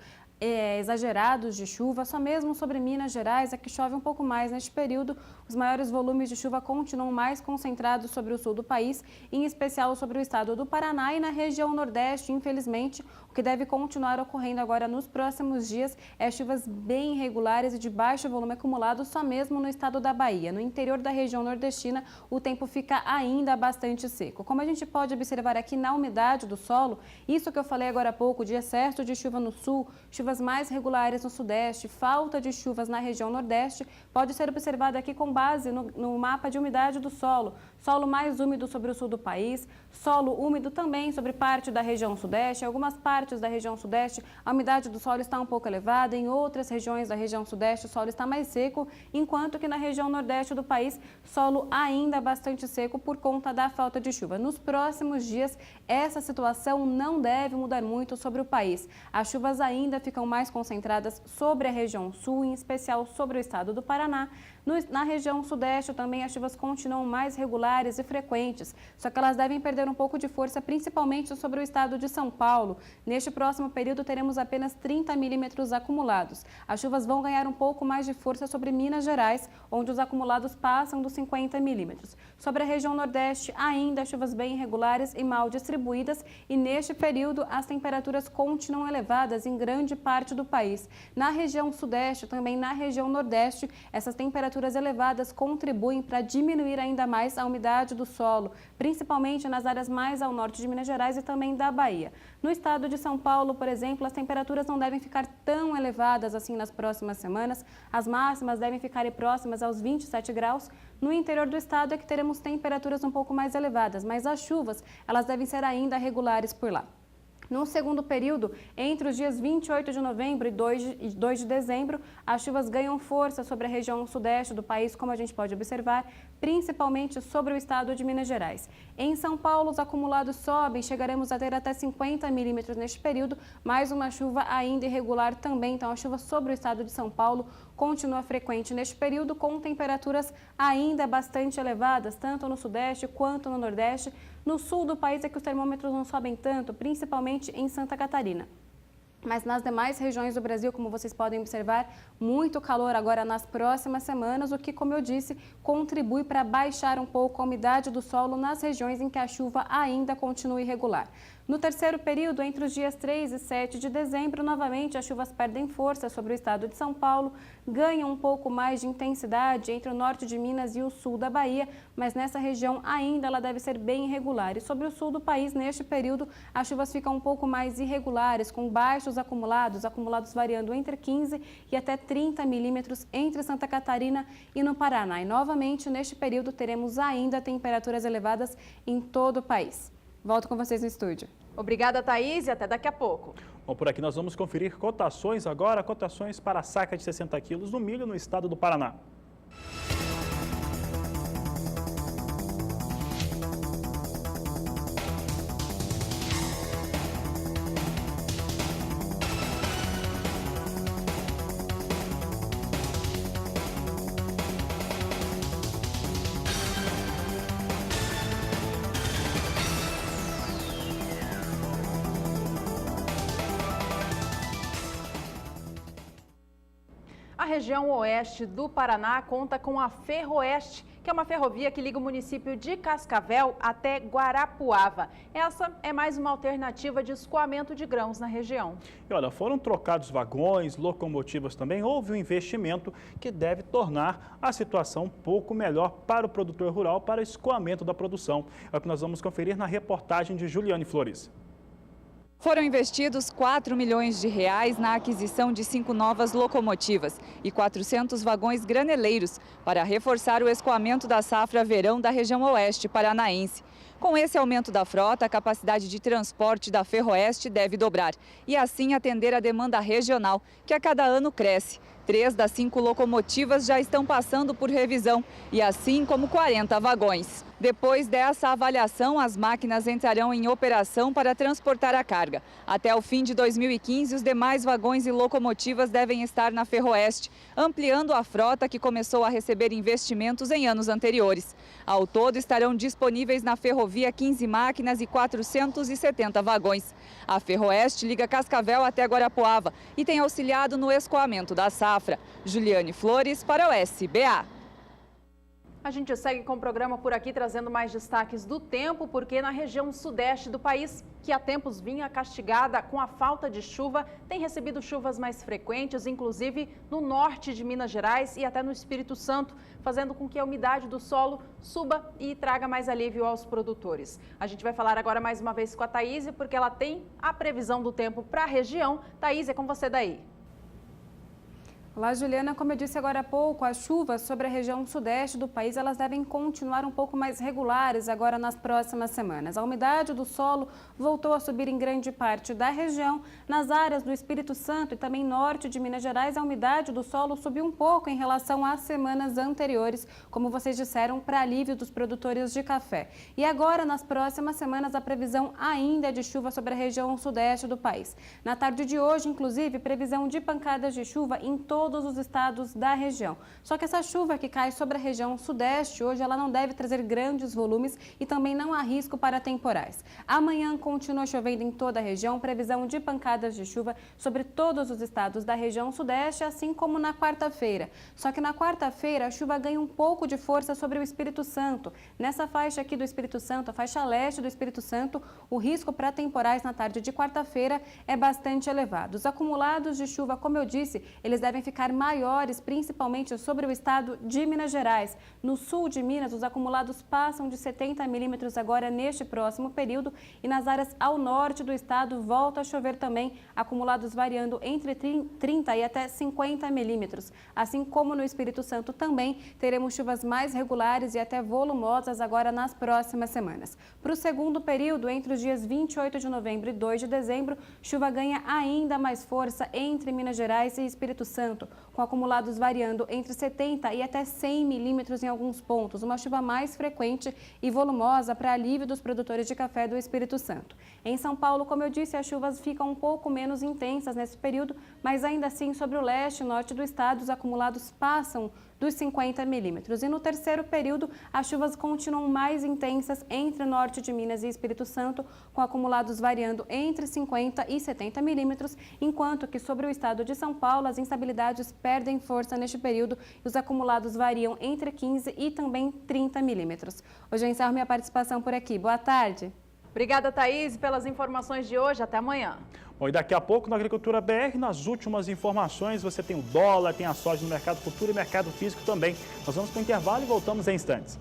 exagerados de chuva, só mesmo sobre Minas Gerais é que chove um pouco mais neste período. Os maiores volumes de chuva continuam mais concentrados sobre o sul do país, em especial sobre o estado do Paraná e na região nordeste, infelizmente. O que deve continuar ocorrendo agora nos próximos dias é chuvas bem irregulares e de baixo volume acumulado só mesmo no estado da Bahia. No interior da região nordestina, o tempo fica ainda bastante seco. Como a gente pode observar aqui na umidade do solo, isso que eu falei agora há pouco, de excesso de chuva no sul, chuvas mais regulares no sudeste, falta de chuvas na região nordeste, pode ser observado aqui com base no mapa de umidade do solo. Solo mais úmido sobre o sul do país, solo úmido também sobre parte da região sudeste. Em algumas partes da região sudeste, a umidade do solo está um pouco elevada. Em outras regiões da região sudeste, o solo está mais seco, enquanto que na região nordeste do país, solo ainda bastante seco por conta da falta de chuva. Nos próximos dias, essa situação não deve mudar muito sobre o país. As chuvas ainda ficam mais concentradas sobre a região sul, em especial sobre o estado do Paraná. Na região sudeste também as chuvas continuam mais regulares e frequentes, só que elas devem perder um pouco de força, principalmente sobre o estado de São Paulo. Neste próximo período teremos apenas 30 milímetros acumulados. As chuvas vão ganhar um pouco mais de força sobre Minas Gerais, onde os acumulados passam dos 50 milímetros. Sobre a região nordeste, ainda chuvas bem irregulares e mal distribuídas, e neste período as temperaturas continuam elevadas em grande parte do país. Na região sudeste, também na região nordeste, essas temperaturas elevadas contribuem para diminuir ainda mais a umidade do solo, principalmente nas áreas mais ao norte de Minas Gerais e também da Bahia. No estado de São Paulo, por exemplo, as temperaturas não devem ficar tão elevadas assim nas próximas semanas. As máximas devem ficar próximas aos 27 graus. No interior do estado é que teremos temperaturas um pouco mais elevadas, mas as chuvas, elas devem ser ainda regulares por lá. No segundo período, entre os dias 28 de novembro e 2 de dezembro, as chuvas ganham força sobre a região sudeste do país, como a gente pode observar, principalmente sobre o estado de Minas Gerais. Em São Paulo, os acumulados sobem, chegaremos a ter até 50 milímetros neste período, mais uma chuva ainda irregular também. Então, a chuva sobre o estado de São Paulo continua frequente neste período, com temperaturas ainda bastante elevadas, tanto no sudeste quanto no nordeste. No sul do país é que os termômetros não sobem tanto, principalmente em Santa Catarina. Mas nas demais regiões do Brasil, como vocês podem observar, muito calor agora nas próximas semanas, o que, como eu disse, contribui para baixar um pouco a umidade do solo nas regiões em que a chuva ainda continua irregular. No terceiro período, entre os dias 3 e 7 de dezembro, novamente as chuvas perdem força sobre o estado de São Paulo, ganham um pouco mais de intensidade entre o norte de Minas e o sul da Bahia, mas nessa região ainda ela deve ser bem irregular. E sobre o sul do país, neste período, as chuvas ficam um pouco mais irregulares, com baixos acumulados variando entre 15 e até 30 milímetros entre Santa Catarina e no Paraná. E novamente, neste período, teremos ainda temperaturas elevadas em todo o país. Volto com vocês no estúdio. Obrigada, Thaís, e até daqui a pouco. Bom, por aqui nós vamos conferir cotações agora, cotações para a saca de 60 quilos do milho no estado do Paraná. região oeste do Paraná conta com a Ferroeste, que é uma ferrovia que liga o município de Cascavel até Guarapuava. Essa é mais uma alternativa de escoamento de grãos na região. E olha, foram trocados vagões, locomotivas também, houve um investimento que deve tornar a situação um pouco melhor para o produtor rural, para o escoamento da produção. É o que nós vamos conferir na reportagem de Juliane Flores. Foram investidos R$4 milhões na aquisição de 5 novas locomotivas e 400 vagões graneleiros para reforçar o escoamento da safra verão da região oeste paranaense. Com esse aumento da frota, a capacidade de transporte da Ferroeste deve dobrar e assim atender a demanda regional, que a cada ano cresce. 3 das 5 locomotivas já estão passando por revisão e assim como 40 vagões. Depois dessa avaliação, as máquinas entrarão em operação para transportar a carga. Até o fim de 2015, os demais vagões e locomotivas devem estar na Ferroeste, ampliando a frota que começou a receber investimentos em anos anteriores. Ao todo, estarão disponíveis na ferrovia 15 máquinas e 470 vagões. A Ferroeste liga Cascavel até Guarapuava e tem auxiliado no escoamento da safra. Juliane Flores para o SBA. A gente segue com o programa por aqui, trazendo mais destaques do tempo, porque na região sudeste do país, que há tempos vinha castigada com a falta de chuva, tem recebido chuvas mais frequentes, inclusive no norte de Minas Gerais e até no Espírito Santo, fazendo com que a umidade do solo suba e traga mais alívio aos produtores. A gente vai falar agora mais uma vez com a Thaís, porque ela tem a previsão do tempo para a região. Thaís, é com você daí. Olá, Juliana. Como eu disse agora há pouco, as chuvas sobre a região sudeste do país, elas devem continuar um pouco mais regulares agora nas próximas semanas. A umidade do solo voltou a subir em grande parte da região. Nas áreas do Espírito Santo e também norte de Minas Gerais, a umidade do solo subiu um pouco em relação às semanas anteriores, como vocês disseram, para alívio dos produtores de café. E agora, nas próximas semanas, a previsão ainda é de chuva sobre a região sudeste do país. Na tarde de hoje, inclusive, previsão de pancadas de chuva em todos os estados da região. Só que essa chuva que cai sobre a região sudeste hoje, ela não deve trazer grandes volumes e também não há risco para temporais. Amanhã continua chovendo em toda a região, previsão de pancadas de chuva sobre todos os estados da região sudeste, assim como na quarta-feira. Só que na quarta-feira a chuva ganha um pouco de força sobre o Espírito Santo. Nessa faixa aqui do Espírito Santo, a faixa leste do Espírito Santo, o risco para temporais na tarde de quarta-feira é bastante elevado. Os acumulados de chuva, como eu disse, eles devem ficar maiores, principalmente sobre o estado de Minas Gerais. No sul de Minas, os acumulados passam de 70 milímetros agora neste próximo período e nas áreas ao norte do estado volta a chover também, acumulados variando entre 30 e até 50 milímetros. Assim como no Espírito Santo também teremos chuvas mais regulares e até volumosas agora nas próximas semanas. Para o segundo período, entre os dias 28 de novembro e 2 de dezembro, chuva ganha ainda mais força entre Minas Gerais e Espírito Santo, com acumulados variando entre 70 e até 100 milímetros em alguns pontos, uma chuva mais frequente e volumosa para alívio dos produtores de café do Espírito Santo. Em São Paulo, como eu disse, as chuvas ficam um pouco menos intensas nesse período, mas ainda assim sobre o leste e norte do estado os acumulados passam dos 50 milímetros. E no terceiro período, as chuvas continuam mais intensas entre o norte de Minas e Espírito Santo, com acumulados variando entre 50 e 70 milímetros, enquanto que sobre o estado de São Paulo, as instabilidades perdem força neste período e os acumulados variam entre 15 e também 30 milímetros. Hoje eu encerro minha participação por aqui. Boa tarde. Obrigada, Thaís, pelas informações de hoje. Até amanhã. Bom, e daqui a pouco, na Agricultura BR, nas últimas informações, você tem o dólar, tem a soja no mercado futuro e mercado físico também. Nós vamos para o intervalo e voltamos em instantes.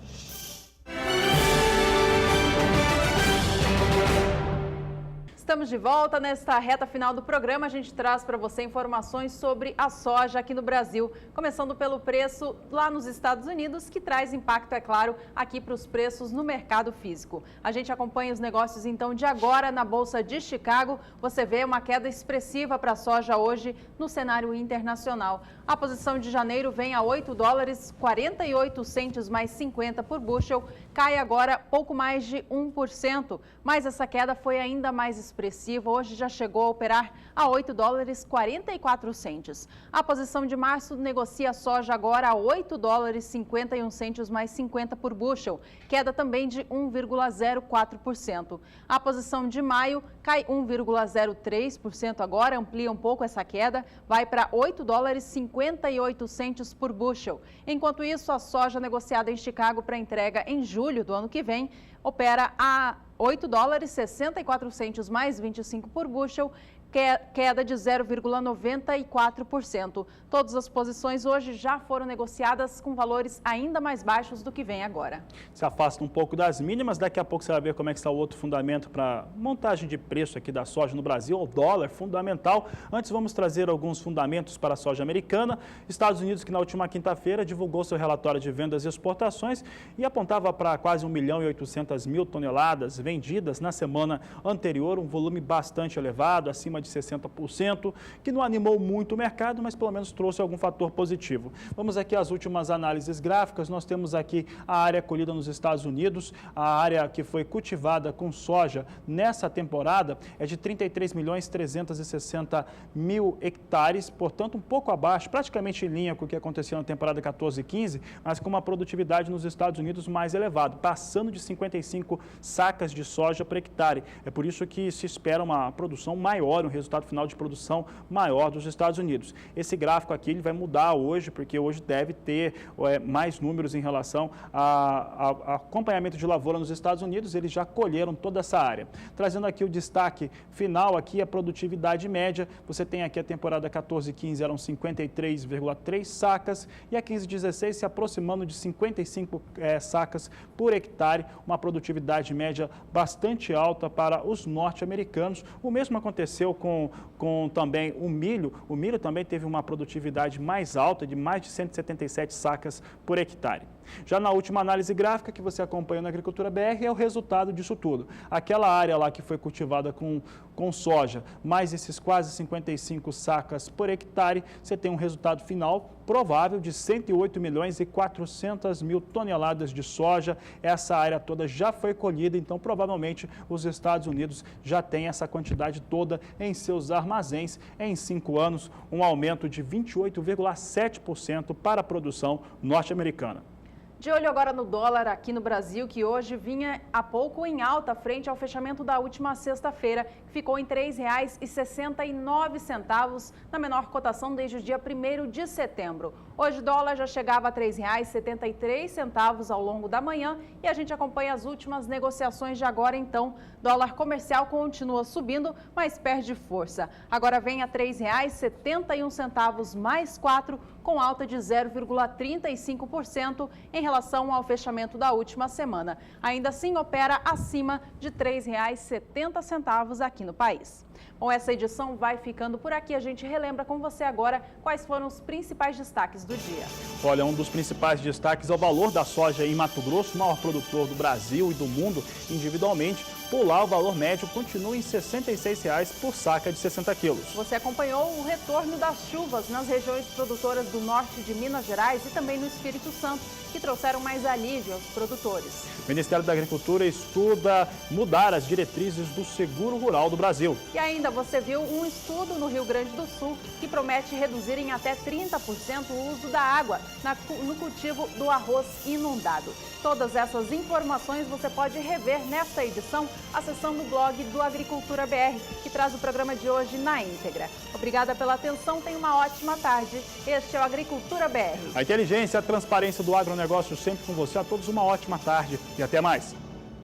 Estamos de volta. Nesta reta final do programa, a gente traz para você informações sobre a soja aqui no Brasil. Começando pelo preço lá nos Estados Unidos, que traz impacto, é claro, aqui para os preços no mercado físico. A gente acompanha os negócios, então, de agora na Bolsa de Chicago. Você vê uma queda expressiva para a soja hoje no cenário internacional. A posição de janeiro vem a $8,48 mais 50 por bushel. Cai agora pouco mais de 1%, mas essa queda foi ainda mais expressiva expressiva, hoje já chegou a operar a 8 dólares 44 centes. A posição de março negocia a soja agora a 8 dólares 51 centes mais 50 por bushel, queda também de 1,04%. A posição de maio cai 1,03% agora, amplia um pouco essa queda, vai para 8 dólares 58 centes por bushel. Enquanto isso, a soja negociada em Chicago para entrega em julho do ano que vem opera a 8 dólares 64 centes mais 25 por bushel, queda de 0,94%. Todas as posições hoje já foram negociadas com valores ainda mais baixos do que vem agora. Se afasta um pouco das mínimas, daqui a pouco você vai ver como é que está o outro fundamento para montagem de preço aqui da soja no Brasil, o dólar fundamental. Antes vamos trazer alguns fundamentos para a soja americana. Estados Unidos, que na última quinta-feira divulgou seu relatório de vendas e exportações e apontava para quase 1.800.000 toneladas vendidas na semana anterior, um volume bastante elevado, acima de 60%, que não animou muito o mercado, mas pelo menos trouxe algum fator positivo. Vamos aqui às últimas análises gráficas. Nós temos aqui a área colhida nos Estados Unidos, a área que foi cultivada com soja nessa temporada é de 33.360.000 hectares, portanto um pouco abaixo, praticamente em linha com o que aconteceu na temporada 14 e 15, mas com uma produtividade nos Estados Unidos mais elevada, passando de 55 sacas de soja por hectare. É por isso que se espera uma produção maior, um resultado final de produção maior dos Estados Unidos. Esse gráfico aqui ele vai mudar hoje, porque hoje deve ter mais números em relação a acompanhamento de lavoura nos Estados Unidos. Eles já colheram toda essa área. Trazendo aqui o destaque final, aqui a produtividade média. Você tem aqui a temporada 14-15 eram 53,3 sacas e a 15-16 se aproximando de 55 sacas por hectare, uma produtividade média bastante alta para os norte-americanos. O mesmo aconteceu com também o milho. O milho também teve uma produtividade mais alta, de mais de 177 sacas por hectare. Já na última análise gráfica que você acompanha na Agricultura BR é o resultado disso tudo. Aquela área lá que foi cultivada com soja, mais esses quase 55 sacas por hectare, você tem um resultado final provável de 108.400.000 toneladas de soja. Essa área toda já foi colhida, então provavelmente os Estados Unidos já têm essa quantidade toda em seus armazéns. Em 5 anos, um aumento de 28,7% para a produção norte-americana. De olho agora no dólar aqui no Brasil, que hoje vinha há pouco em alta frente ao fechamento da última sexta-feira, que ficou em R$ 3,69, na menor cotação desde o dia 1º de setembro. Hoje o dólar já chegava a R$ 3,73 ao longo da manhã e a gente acompanha as últimas negociações de agora. Então, dólar comercial continua subindo, mas perde força. Agora vem a R$ 3,71 mais 4, com alta de 0,35% em relação ao fechamento da última semana. Ainda assim, opera acima de R$ 3,70 aqui no país. Bom, essa edição vai ficando por aqui. A gente relembra com você agora quais foram os principais destaques do dia. Olha, um dos principais destaques é o valor da soja em Mato Grosso, maior produtor do Brasil e do mundo individualmente. Por lá, o valor médio continua em R$ 66,00 por saca de 60 quilos. Você acompanhou o retorno das chuvas nas regiões produtoras do norte de Minas Gerais e também no Espírito Santo, que trouxeram mais alívio aos produtores. O Ministério da Agricultura estuda mudar as diretrizes do seguro rural do Brasil. E ainda você viu um estudo no Rio Grande do Sul que promete reduzir em até 30% o uso da água no cultivo do arroz inundado. Todas essas informações você pode rever nesta edição acessando o blog do Agricultura BR, que traz o programa de hoje na íntegra. Obrigada pela atenção, tenha uma ótima tarde. Este é o Agricultura BR. A inteligência e a transparência do agronegócio sempre com você. A todos uma ótima tarde e até mais.